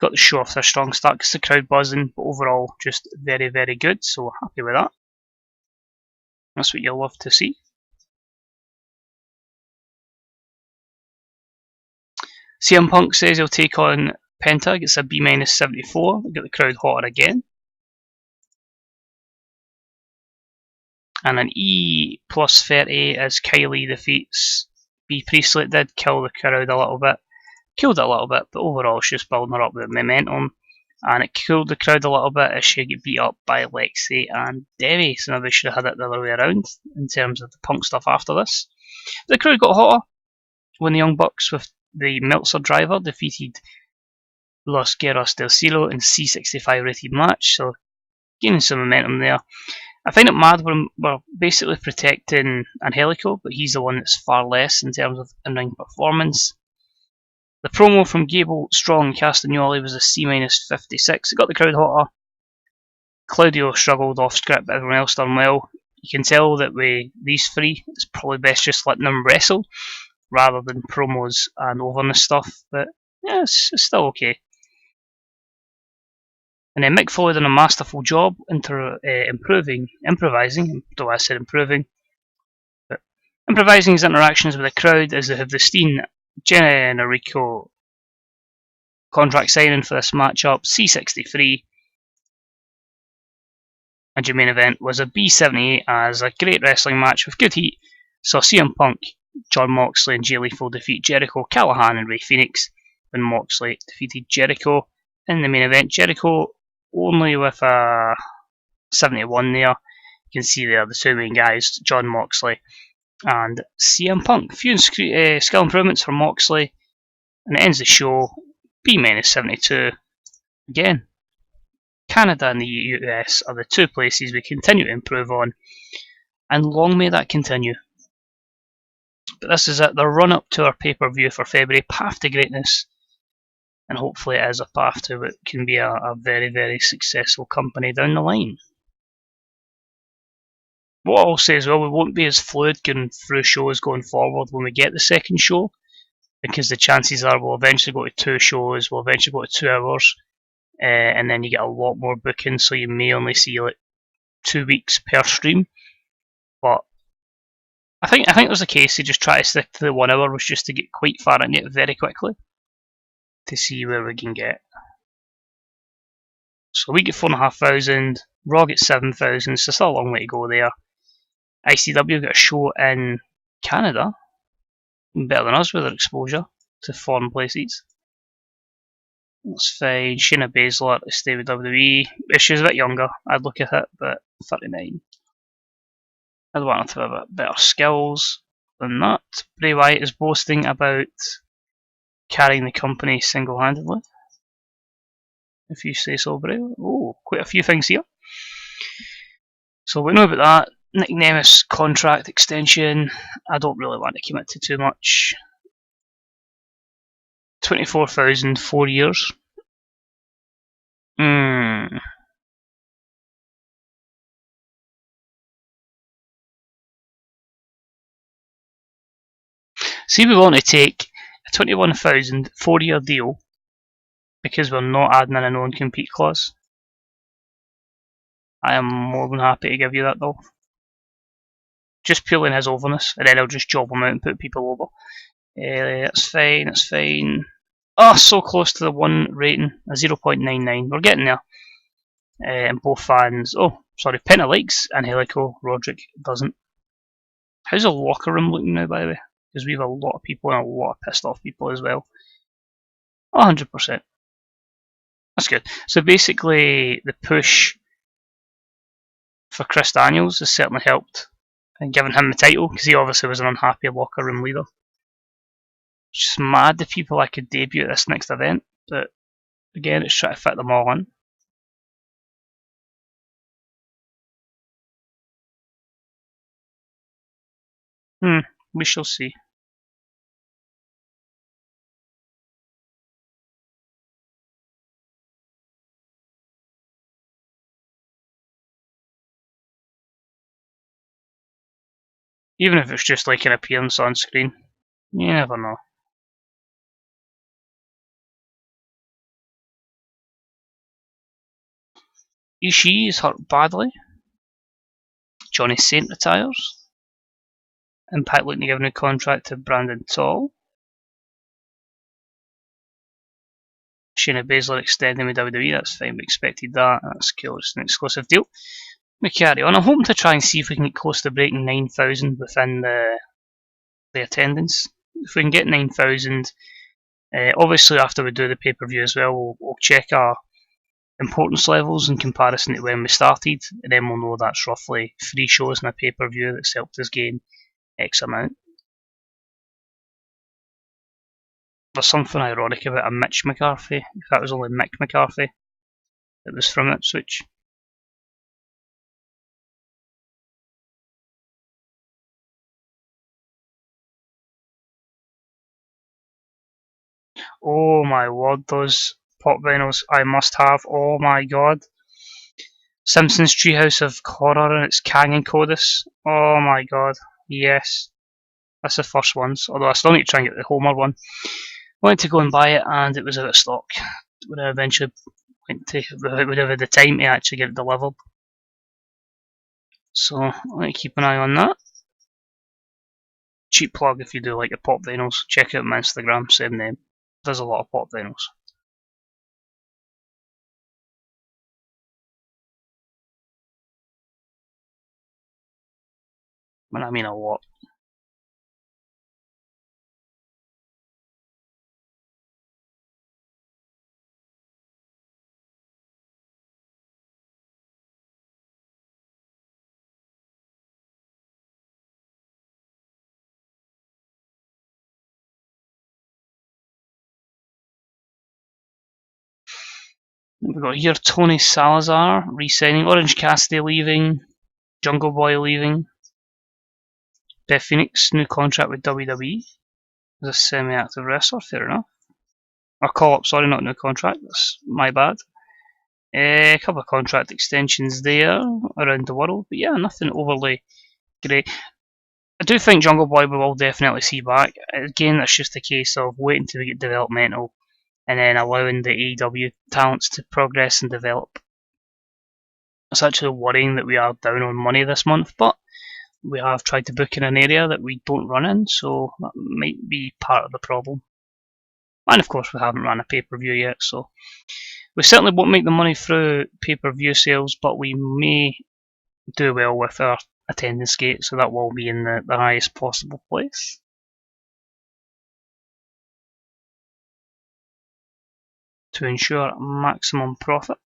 Got the show off their strong start because the crowd buzzing, but overall just very, very good. So happy with that. That's what you'll love to see. CM Punk says he'll take on Penta, gets a B-74. Get the crowd hotter again. And an E plus 30 as Kylie defeats B Priestley. It did kill the crowd a little bit. Killed it a little bit, but overall she's building her up with momentum. And it cooled the crowd a little bit as she got beat up by Lexi and Debbie. So maybe we should have had it the other way around in terms of the Punk stuff after this. But the crowd got hotter when the Young Bucks with the Meltzer driver defeated Los Guerreros del Cielo in C65 rated match. So gaining some momentum there. I find it mad when we're basically protecting Angelico, but he's the one that's far less in terms of in-ring performance. The promo from Gable, Strong, and Castagnoli was a C-56. It got the crowd hotter. Claudio struggled off script, but everyone else done well. You can tell that with these 3, it's probably best just letting them wrestle rather than promos and overness stuff. But yeah, it's still okay. And then Mick Foley done a masterful job improvising, though I said improving. But improvising his interactions with the crowd as they have the Steen, Jenna and Enrico contract signing for this matchup, C63. And your main event was a B78 as a great wrestling match with good heat. Saw CM Punk, Jon Moxley and Jay Lethal defeat Jericho, Callihan and Rey Fenix, when Moxley defeated Jericho in the main event. Jericho only with a 71 there. You can see there the 2 main guys, Jon Moxley and CM Punk. A few skill improvements for Moxley, and it ends the show B-72. Again, Canada and the US are the 2 places we continue to improve on, and long may that continue. But this is it, the run up to our pay-per-view for February, Path to Greatness. and hopefully it is a path to what can be a very, very successful company down the line. What I'll say as well, we won't be as fluid going through shows going forward when we get the second show, because the chances are we'll eventually go to 2 shows, we'll eventually go to 2 hours, and then you get a lot more bookings, so you may only see like 2 weeks per stream. But I think it was the case to just try to stick to the 1 hour, was just to get quite far into it very quickly to see where we can get. So we get 4,500, Raw gets 7,000, so still a long way to go there. ICW got a show in Canada, better than us with their exposure to foreign places. That's fine. Shayna Baszler to stay with WWE. If she was a bit younger, I'd look at it, but 39. I'd want her to have better skills than that. Bray Wyatt is boasting about carrying the company single-handedly. If you say so, Bray. Oh, quite a few things here. So we know about that. Nick Nemes contract extension. I don't really want to commit to too much. 24,000, 4 years. See, we want to take a 21,000 4-year deal because we're not adding in a non-compete clause. I am more than happy to give you that though. Just purely in his overness, and then I'll just job him out and put people over. That's fine, that's fine. Oh, so close to the 1 rating, a 0.99. We're getting there. And both fans, Penta likes Angelico, Roderick doesn't. How's the locker room looking now, by the way? Because we have a lot of people and a lot of pissed off people as well. 100%. That's good. So basically, the push for Chris Daniels has certainly helped in giving him the title, because he obviously was an unhappy locker room leader. It's just mad the people I could debut at this next event, but again, it's trying to fit them all in. We shall see. Even if it's just like an appearance on screen, you never know. Ishii is hurt badly. Johnny Saint retires. Impact looking to give a new contract to Brandon Tall. Shayna Baszler extending with WWE, that's fine, we expected that. That's cool, it's an exclusive deal. We carry on. I'm hoping to try and see if we can get close to breaking 9,000 within the attendance. If we can get 9,000, obviously after we do the pay-per-view as well, we'll check our importance levels in comparison to when we started, and then we'll know that's roughly 3 shows in a pay-per-view that's helped us gain X amount. There's something ironic about a Mitch McCarthy, if that was only Mick McCarthy that was from Ipswich. Oh my word, those pop vinyls I must have, oh my god. Simpsons Treehouse of Horror and it's Kang and Codis. Oh my god, yes. That's the first ones, although I still need to try and get the Homer one. Went to go and buy it and it was out of stock. When I eventually went to, would have had the time to actually get it delivered. So, let me keep an eye on that. Cheap plug if you do like the pop vinyls. Check out my Instagram, same name. There's a lot of pop vinyls. And I mean a lot. We've got here Tony Salazar re-signing, Orange Cassidy leaving, Jungle Boy leaving, Beth Phoenix new contract with WWE as a semi-active wrestler, fair enough. or call up, sorry, not new contract, that's my bad. A couple of contract extensions there around the world, but yeah, nothing overly great. I do think Jungle Boy we will definitely see back. Again, that's just a case of waiting to get developmental and then allowing the AEW talents to progress and develop. It's actually worrying that we are down on money this month, but we have tried to book in an area that we don't run in, so that might be part of the problem. And of course, we haven't run a pay-per-view yet, so we certainly won't make the money through pay-per-view sales, but we may do well with our attendance gate, so that will be in the highest possible place. To ensure maximum profit.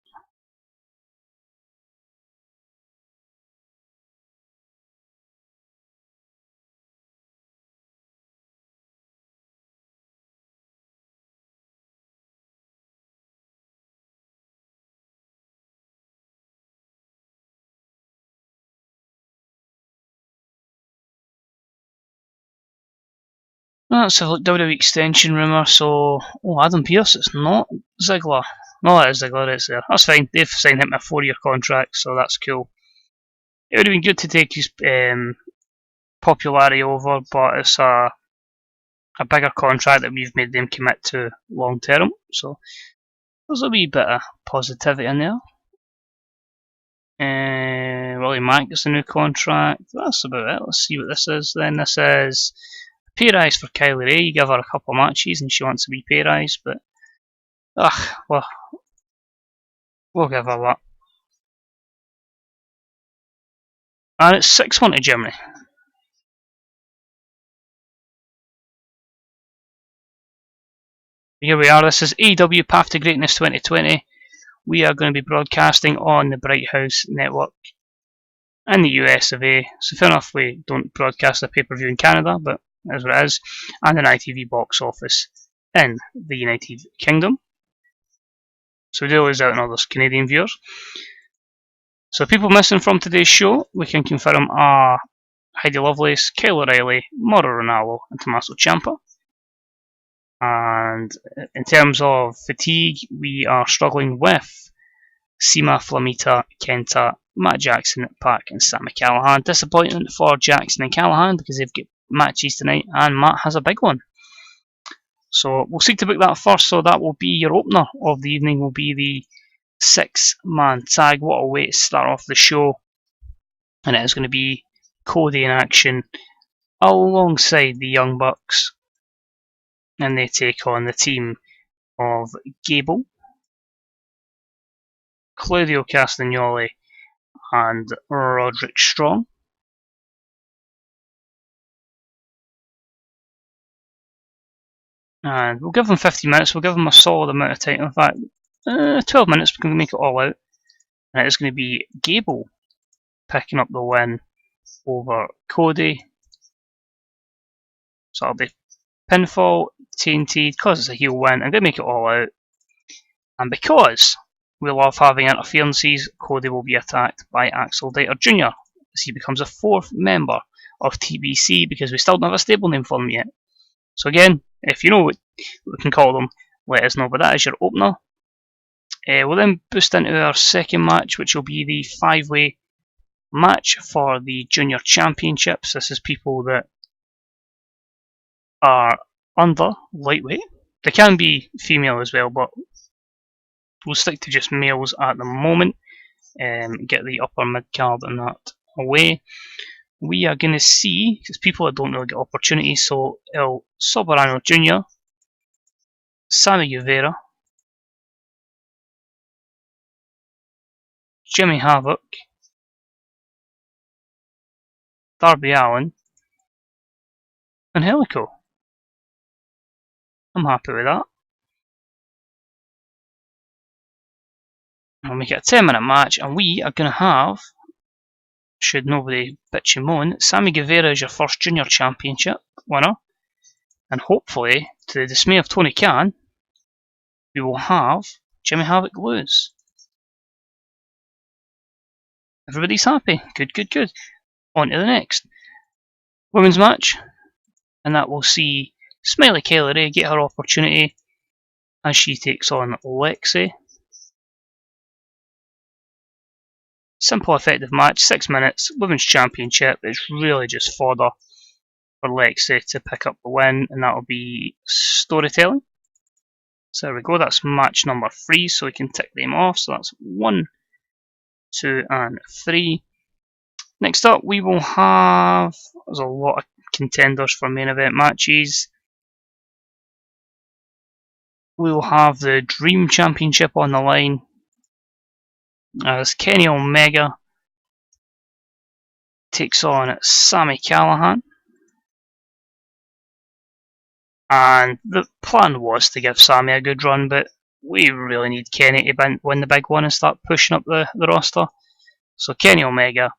That's a WWE extension rumour, so... Oh, Adam Pearce, it's not Ziggler. No, it is Ziggler, it's there. That's fine, they've signed him a 4-year contract, so that's cool. It would have been good to take his popularity over, but it's a bigger contract that we've made them commit to long term, so there's a wee bit of positivity in there. Willie Mack gets a new contract. That's about it. Let's see what this is then. This is pay rise for Kylie Ray. You give her a couple of matches and she wants to be pay rise, but well, we'll give her that. And it's 6-1 to Germany. Here we are. This is AEW Path to Greatness 2020. We are going to be broadcasting on the Bright House Network in the US of A. So fair enough, we don't broadcast a pay-per-view in Canada, but as what it is, and an ITV box office in the United Kingdom. So we do lose out on all those Canadian viewers. So people missing from today's show, we can confirm are Heidi Lovelace, Kyle O'Reilly, Mauro Ranallo, and Tommaso Ciampa. And in terms of fatigue, we are struggling with Sima, Flamita, Kenta, Matt Jackson, Pac, and Sami Callihan. Disappointment for Jackson and Callihan because they've got matches tonight, and Matt has a big one. So we'll seek to book that first. So that will be your opener of the evening. Will be the 6-man tag. What a way to start off the show! And it is going to be Cody in action alongside the Young Bucks, and they take on the team of Gable, Claudio Castagnoli, and Roderick Strong. And we'll give them 15 minutes, we'll give them a solid amount of time. In fact, 12 minutes, we're going to make it all out. And it's going to be Gable picking up the win over Cody. So it'll be pinfall, tainted, because it's a heel win. I'm going to make it all out. And because we love having interferences, Cody will be attacked by Axel Dieter Jr. as he becomes a 4th member of TBC, because we still don't have a stable name for them yet. So again, if you know what we can call them, let us know. But that is your opener. We'll then boost into our second match, which will be the 5-way match for the Junior Championships. This is people that are under lightweight. They can be female as well, but we'll stick to just males at the moment. Get the upper mid card and that away. We are going to see, because people that don't really get opportunities, so El Soberano Jr., Sammy Guevara, Jimmy Havoc, Darby Allin, and Helico. I'm happy with that. We'll make it a 10-minute match, and we are going to have, should nobody bitch and moan, Sammy Guevara is your first Junior Championship winner, and hopefully, to the dismay of Tony Khan, we will have Jimmy Havoc lose. Everybody's happy. Good, good, good. On to the next women's match, and that will see Smiley Kelly Ray get her opportunity as she takes on Lexi. Simple, effective match, 6 minutes, Women's Championship. It's really just fodder for Lexi to pick up the win, and that'll be storytelling. So there we go, that's match number 3, so we can tick them off. So that's 1, 2, and 3. Next up, we will have, there's a lot of contenders for main event matches. We will have the Dream Championship on the line as Kenny Omega takes on Sami Callihan. And the plan was to give Sami a good run, but we really need Kenny to win the big one and start pushing up the roster. So Kenny Omega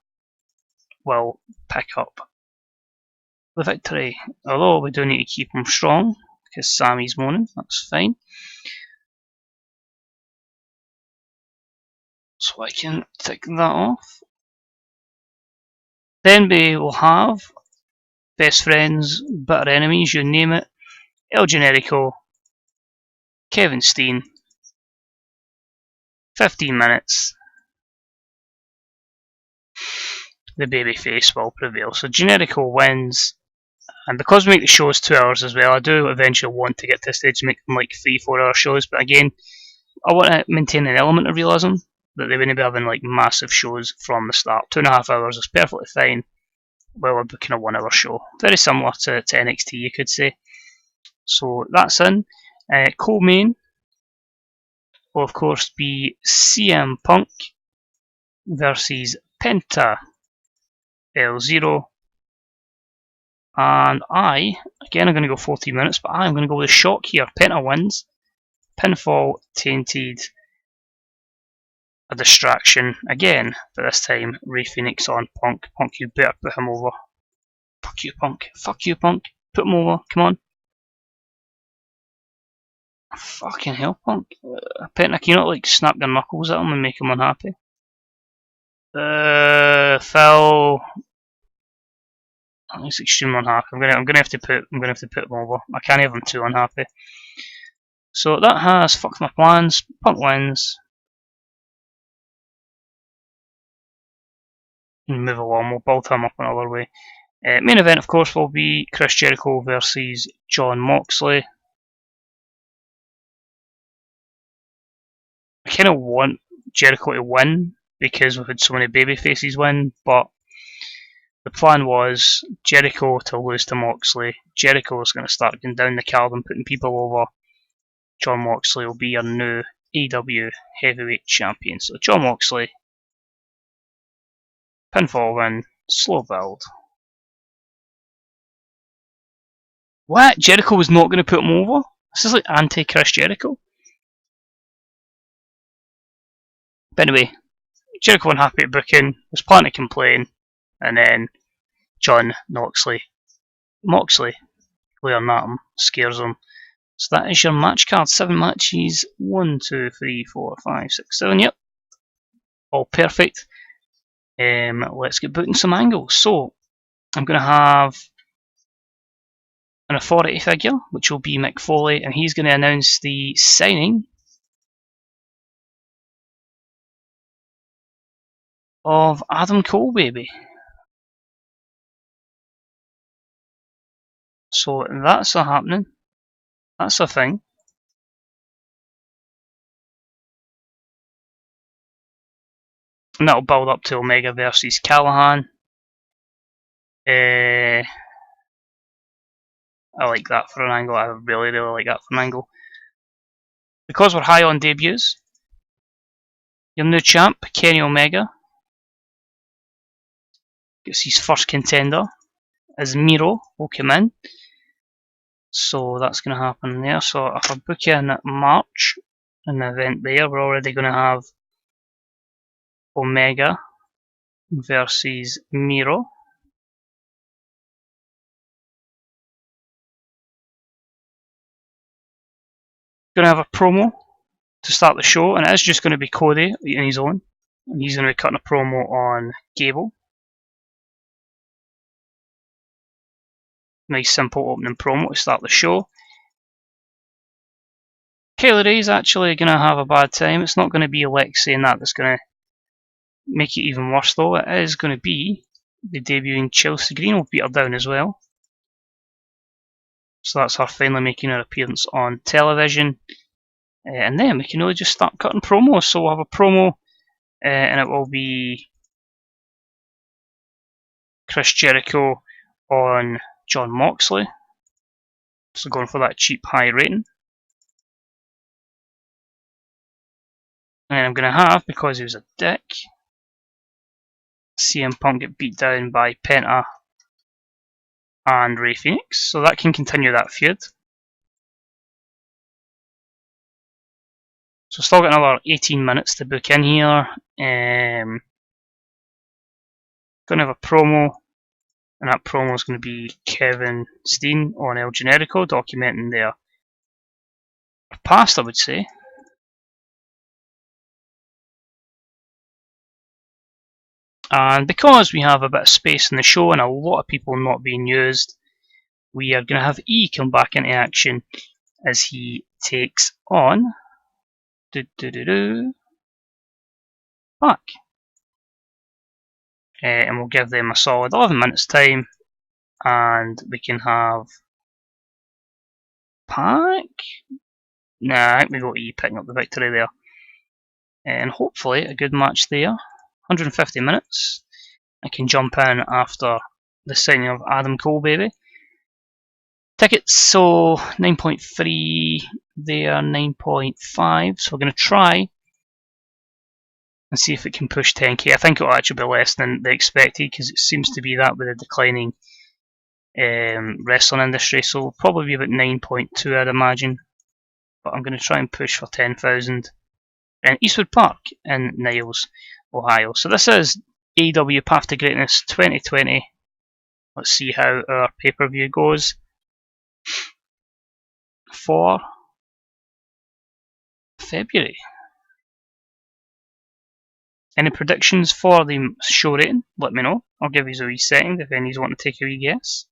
will pick up the victory. Although we do need to keep him strong, because Sami's moaning, that's fine. So I can tick that off. Then we will have best friends, bitter enemies, you name it. El Generico, Kevin Steen, 15 minutes. The babyface will prevail. So Generico wins, and because we make the shows 2 hours as well, I do eventually want to get to a stage to make them like 3-4 hour shows, but again, I want to maintain an element of realism, that they wouldn't be having like massive shows from the start. 2.5 hours is perfectly fine while we're booking a 1 hour show. Very similar to NXT, you could say. So that's in. Co-main will of course be CM Punk versus Penta El Zero. And again, I'm going to go 14 minutes, but I'm going to go with a shock here. Penta wins. Pinfall tainted. A distraction again, but this time Rey Fenix on Punk. Punk, you better put him over. Fuck you, Punk. Fuck you, Punk. Put him over. Come on. Fucking hell, Punk. Penta, can you not like snap your knuckles at him and make him unhappy? Phil. He's extremely unhappy. I'm gonna have to put him over. I can't have him too unhappy. So that has fucked my plans. Punk wins. Move along. We'll build him up another way. Main event, of course, will be Chris Jericho versus Jon Moxley. I kind of want Jericho to win because we've had so many baby faces win, but the plan was Jericho to lose to Moxley. Jericho is going to start going down the card and putting people over. Jon Moxley will be your new AEW heavyweight champion. So Jon Moxley, pinfall win, slow build. What? Jericho was not going to put him over? This is like anti-Chris Jericho. But anyway, Jericho unhappy at booking, was planning to complain, and then Jon Moxley, glaring at him, scares him. So that is your match card. 7 matches. 1, 2, 3, 4, 5, 6, 7. Yep. All perfect. Let's get booking some angles. So, I'm going to have an authority figure, which will be Mick Foley, and he's going to announce the signing of Adam Cole, baby. So that's a happening. That's a thing. And that'll build up to Omega versus Callihan. I like that for an angle. I really, really like that for an angle. Because we're high on debuts, your new champ, Kenny Omega, gets his first contender as Miro will come in. So that's going to happen there. So if I book in March, an event there, we're already going to have Omega versus Miro. Going to have a promo to start the show, and it is just going to be Cody on his own. And he's going to be cutting a promo on Gable. Nice simple opening promo to start the show. Kylie Ray's actually going to have a bad time. It's not going to be Alexi and that's going to make it even worse though. It is going to be the debuting Chelsea Green will beat her down as well. So that's her finally making her appearance on television. And then we can really just start cutting promos. So we'll have a promo and it will be Chris Jericho on Jon Moxley. So going for that cheap high rating. And I'm going to have, because he was a dick, CM Punk get beat down by Penta and Rey Fenix. So that can continue that feud. So still got another 18 minutes to book in here. Going to have a promo. And that promo is going to be Kevin Steen on El Generico, documenting their past, I would say. And because we have a bit of space in the show and a lot of people not being used, we are going to have E come back into action as he takes on Pac. And we'll give them a solid 11 minutes time, and we can have Pac. Nah, I think we got E picking up the victory there. And hopefully a good match there. 150 minutes. I can jump in after the signing of Adam Cole, baby. Tickets, so 9.3 there, 9.5. So we're going to try and see if it can push 10k. I think it will actually be less than they expected because it seems to be that with the declining wrestling industry. So we'll probably be about 9.2, I'd imagine. But I'm going to try and push for 10,000 in Eastwood Park in Niles, Ohio. So this is AEW Path to Greatness 2020. Let's see how our pay-per-view goes for February. Any predictions for the show rating? Let me know. I'll give you a wee second if any want to take a wee guess.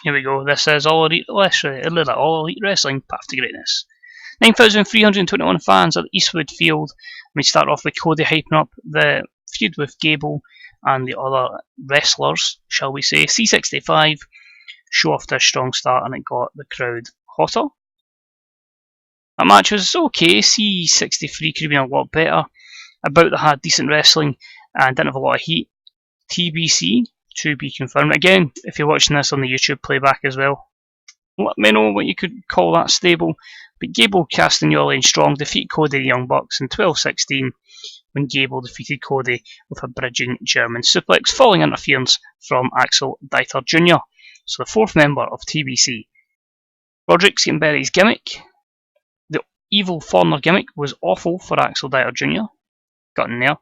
Here we go. This is All Elite Wrestling Path to Greatness. 9,321 fans at Eastwood Field. We start off with Cody hyping up the feud with Gable and the other wrestlers, shall we say. C65 show off their strong start and it got the crowd hotter. That match was okay. C63 could have been a lot better. About that had decent wrestling and didn't have a lot of heat. TBC to be confirmed. Again, if you're watching this on the YouTube playback as well, let me know what you could call that stable. But Gable, Castagnoli and Strong defeat Cody and the Young Bucks in 12-16 when Gable defeated Cody with a bridging German suplex following interference from Axel Dieter Jr., so the fourth member of TBC. Roderick's getting Berry's gimmick. The evil foreigner gimmick was awful for Axel Dieter Jr. Got in there.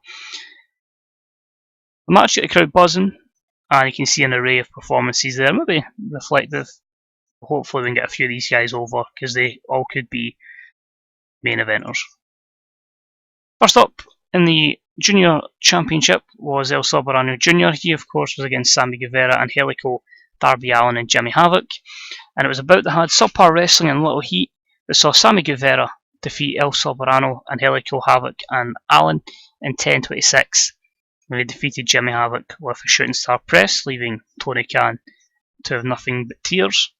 The match got the crowd buzzing, and you can see an array of performances there, maybe reflective. Hopefully we can get a few of these guys over, because they all could be main eventers. First up in the Junior Championship was El Soberano Jr. He, of course, was against Sammy Guevara and Helico, Darby Allin and Jimmy Havoc. And it was about that had subpar wrestling and little heat that saw Sammy Guevara defeat El Soberano and Helico, Havoc and Allin in 10-26. When they defeated Jimmy Havoc with a shooting star press, leaving Tony Khan to have nothing but tears.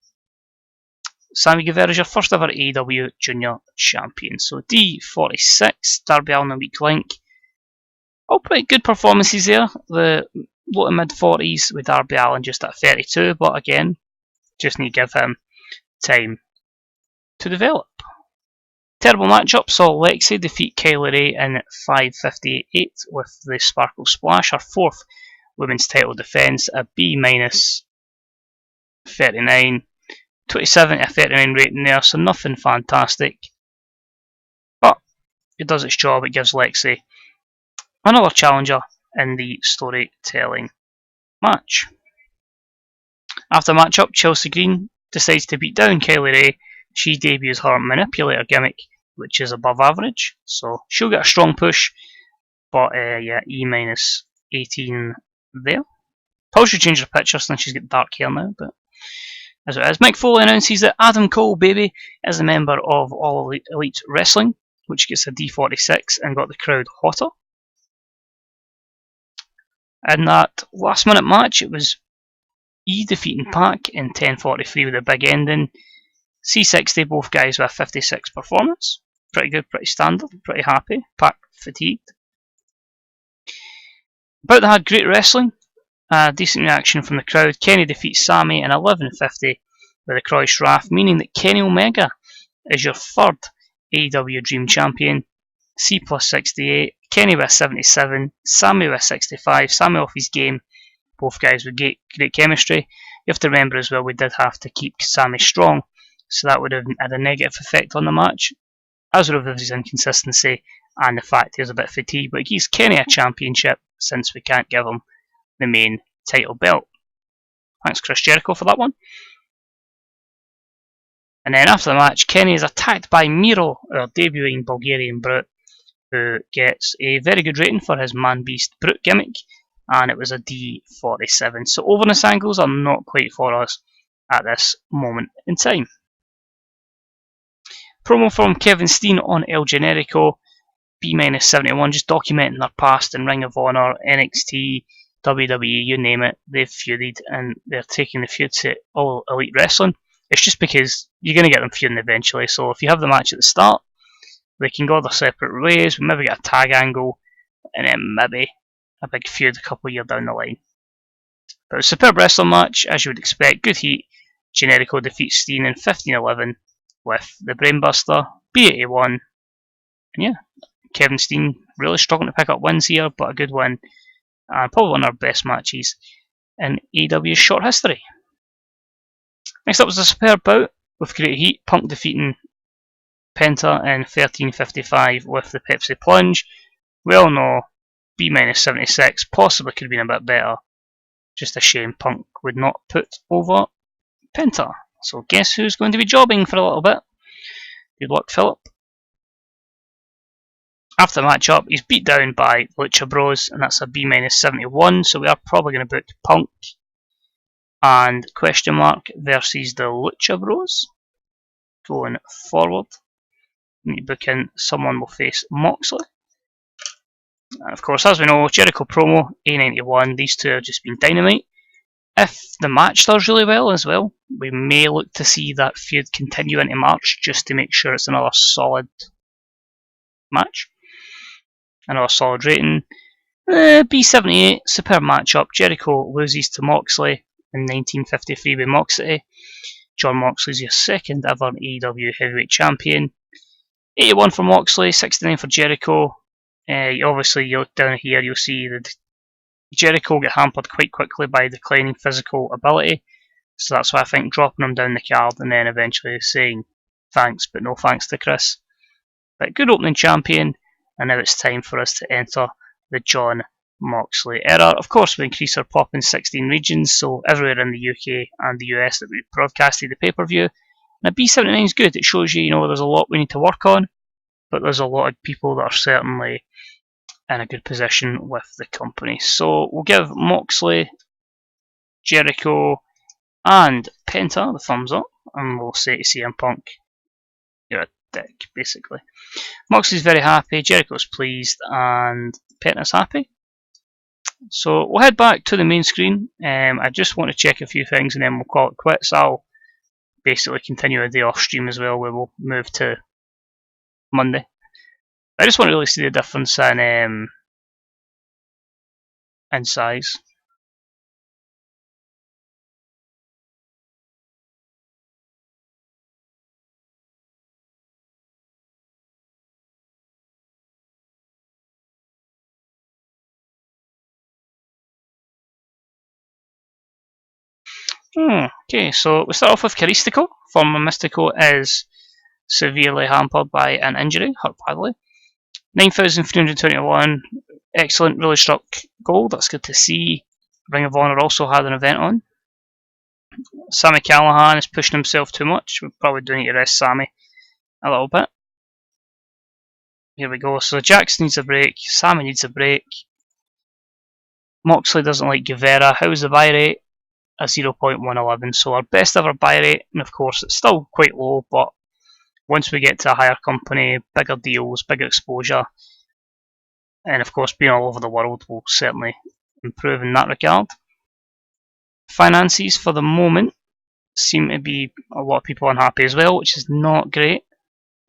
Sammy Guevara is your first ever AEW Junior Champion. So D46, Darby Allin, a weak link. All pretty good performances there. The low to mid 40s with Darby Allin just at 32, but again, just need to give him time to develop. Terrible matchup saw Lexi defeat Kylie Ray in 5:58 with the Sparkle Splash, her fourth women's title defence, a B-39, 27 to 39 rating there, so nothing fantastic. But it does its job, it gives Lexi another challenger in the storytelling match. After the matchup, Chelsea Green decides to beat down Kylie Ray. She debuts her manipulator gimmick, which is above average, so she'll get a strong push, but E-18 there. Probably should change her picture since she's got dark hair now, but as it is. Mick Foley announces that Adam Cole, baby, is a member of All Elite Wrestling, which gets a D46 and got the crowd hotter. In that last minute match, it was E defeating Pac in 10:43 with a big ending. C60, both guys with a 56 performance. Pretty good, pretty standard, pretty happy. Pac fatigued. About had great wrestling. Decent reaction from the crowd. Kenny defeats Sammy in 11:50 with a Croix Raft, meaning that Kenny Omega is your third AEW Dream Champion. C plus 68. Kenny with 77. Sammy with 65. Sammy off his game. Both guys with great chemistry. You have to remember as well, we did have to keep Sammy strong, so that would have had a negative effect on the match, as would have his inconsistency and the fact he was a bit fatigued. But it gives Kenny a championship since we can't give him the main title belt. Thanks Chris Jericho for that one. And then after the match, Kenny is attacked by Miro, our debuting Bulgarian brute, who gets a very good rating for his Man Beast brute gimmick, and it was a D47. So overness angles are not quite for us at this moment in time. Promo from Kevin Steen on El Generico, B-71, just documenting their past in Ring of Honor, NXT, WWE, you name it. They've feuded and they're taking the feud to All Elite Wrestling. It's just because you're going to get them feuding eventually, so if you have the match at the start, they can go their separate ways, we maybe get a tag angle, and then maybe a big feud a couple of years down the line. But it was a superb wrestling match, as you would expect. Good heat. Generico defeats Steen in 15:11 with the Brainbuster, B81. And yeah, Kevin Steen really struggling to pick up wins here, but a good win. And probably one of our best matches in AEW's short history. Next up was a superb bout with great heat. Punk defeating Penta in 13:55 with the Pepsi Plunge. We all know B-76 possibly could have been a bit better. Just a shame Punk would not put over Penta. So guess who's going to be jobbing for a little bit? Good luck, Philip. After the matchup, he's beat down by Lucha Bros, and that's a B-71, so we are probably going to book Punk and question mark versus the Lucha Bros going forward. We need to book in someone will face Moxley. And of course, as we know, Jericho promo, A91, these two have just been dynamite. If the match does really well as well, we may look to see that feud continue into March just to make sure it's another solid match. Another solid rating. B78, superb matchup. Jericho loses to Moxley in 1953 with Moxley. John Moxley's your second ever AEW Heavyweight Champion. 81 for Moxley, 69 for Jericho. Obviously, down here you'll see that Jericho get hampered quite quickly by declining physical ability. So that's why I think dropping him down the card and then eventually saying thanks but no thanks to Chris. But good opening champion, and now it's time for us to enter the John Moxley era. Of course, we increase our pop in 16 regions, so everywhere in the UK and the US that we broadcasted the pay-per-view. And a B79 is good. It shows you, there's a lot we need to work on, but there's a lot of people that are certainly in a good position with the company. So we'll give Moxley, Jericho, and Penta the thumbs up, and we'll say to CM Punk, you're a dick, basically. Moxley's very happy, Jericho's pleased, and Penta's happy. So we'll head back to the main screen. I just want to check a few things and then we'll call it quits. I'll basically continue a day off stream as well, where we'll move to Monday. I just want to really see the difference in size. Okay, so we start off with Caristico. Former Mystico is severely hampered by an injury, hurt badly. 9,321, excellent, really struck gold, that's good to see. Ring of Honor also had an event on. Sami Callihan is pushing himself too much. We probably do need to rest Sami a little bit. Here we go. So Jax needs a break. Sami needs a break. Moxley doesn't like Guevara. How's the buy rate? A 0.111. So our best ever buy rate, and of course it's still quite low, but once we get to a higher company, bigger deals, bigger exposure, and of course being all over the world will certainly improve in that regard. Finances for the moment seem to be a lot of people unhappy as well, which is not great.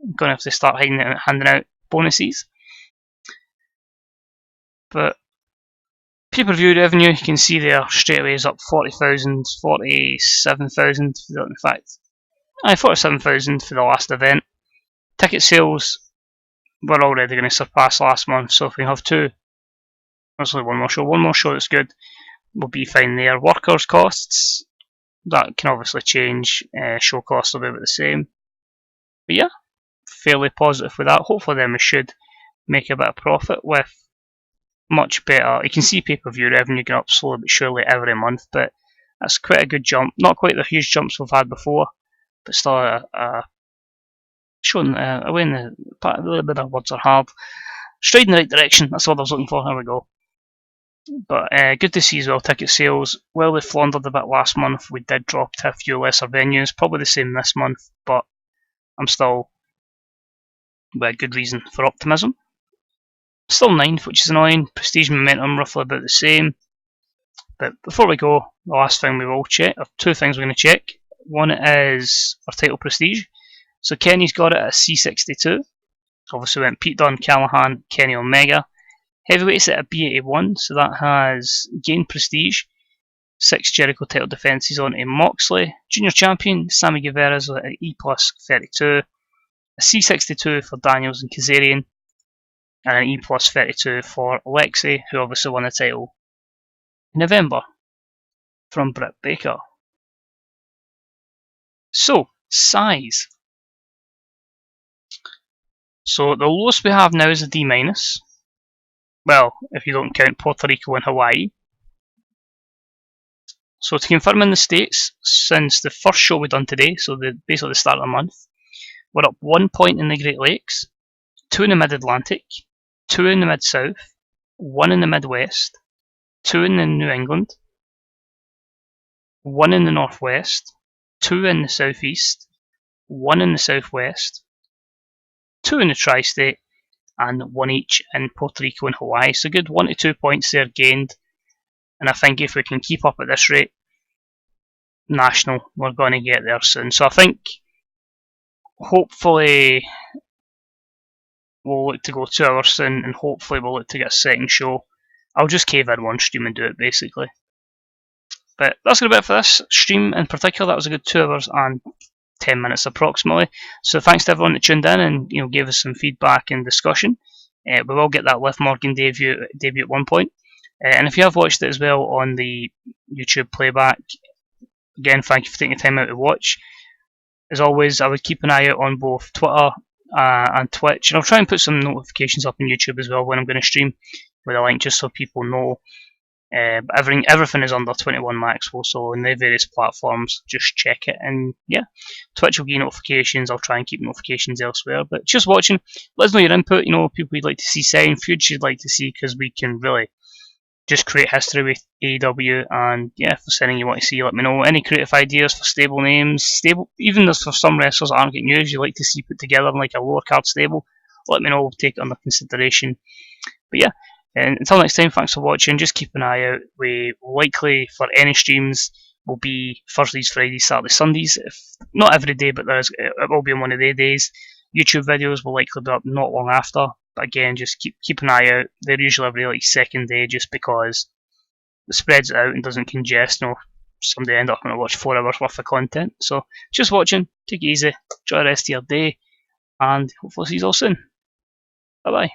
I'm going to have to start handing out bonuses. But pay-per-view revenue, you can see there straight away is up 40,000, 47,000, in fact, 47,000 for the last event. Ticket sales, we're already going to surpass last month, so if we have two, there's only one more show that's good, we'll be fine there. Workers' costs, that can obviously change, show costs will be about the same. But yeah, fairly positive with that. Hopefully then we should make a bit of profit with much better. You can see pay-per-view revenue going up slowly but surely every month, but that's quite a good jump. Not quite the huge jumps we've had before, but still showing away in a little bit of words are hard. Straight in the right direction, that's what I was looking for. There we go. But good to see as well, ticket sales. Well, we floundered a bit last month. We did drop to a few lesser venues, probably the same this month, but I'm still with good reason for optimism. Still 9th, which is annoying. Prestige momentum roughly about the same. But before we go, the last thing we will check, or two things we're going to check. One is our title prestige. So Kenny's got it at C62. Obviously went Pete Dunne, Callahan, Kenny Omega. Heavyweight's at a B81, so that has gained prestige. 6 Jericho title defences on to Moxley. Junior champion, Sammy Guevara's at E plus 32. A C62 for Daniels and Kazarian. And an E plus 32 for Alexei, who obviously won the title in November from Britt Baker. So, size. So the lowest we have now is a D-. Well, if you don't count Puerto Rico and Hawaii. So to confirm in the States, since the first show we've done today, so basically the start of the month, we're up 1 point in the Great Lakes, 2 in the Mid-Atlantic, 2 in the Mid-South, 1 in the Midwest, 2 in the New England, 1 in the Northwest, 2 in the Southeast, 1 in the Southwest, 2 in the Tri-State, and 1 each in Puerto Rico and Hawaii. So good 1 to 2 points there gained. And I think if we can keep up at this rate, national, we're going to get there soon. So I think hopefully we'll look to go 2 hours soon, and hopefully we'll look to get a second show. I'll just cave in one stream and do it basically. But that's going to be it for this stream in particular. That was a good 2 hours and 10 minutes approximately. So thanks to everyone that tuned in and gave us some feedback and discussion. We will get that Liv Morgan debut at one point. And if you have watched it as well on the YouTube playback, again, thank you for taking the time out to watch. As always, I would keep an eye out on both Twitter and Twitch, and I'll try and put some notifications up on YouTube as well when I'm going to stream with a link, just so people know. But everything is under 21 Maxwell, so in the various platforms, just check it. And yeah, Twitch will give you notifications. I'll try and keep notifications elsewhere. But just watching, let us know your input. People you'd like to see sign, feuds you'd like to see, because we can really just create history with AEW. And yeah, if there's anything you want to see, let me know. Any creative ideas for stable names, even if for some wrestlers that aren't getting used, you'd like to see put together in like a lower card stable, let me know. We'll take it under consideration. But yeah. And until next time, thanks for watching. Just keep an eye out. We likely, for any streams, will be Thursdays, Fridays, Saturdays, Sundays. If not every day, but it will be on one of the days. YouTube videos will likely be up not long after. But again, just keep an eye out. They're usually every second day, just because it spreads it out and doesn't congest. Somebody end up having to watch 4 hours worth of content. So just watching. Take it easy. Enjoy the rest of your day, and hopefully see you all soon. Bye bye.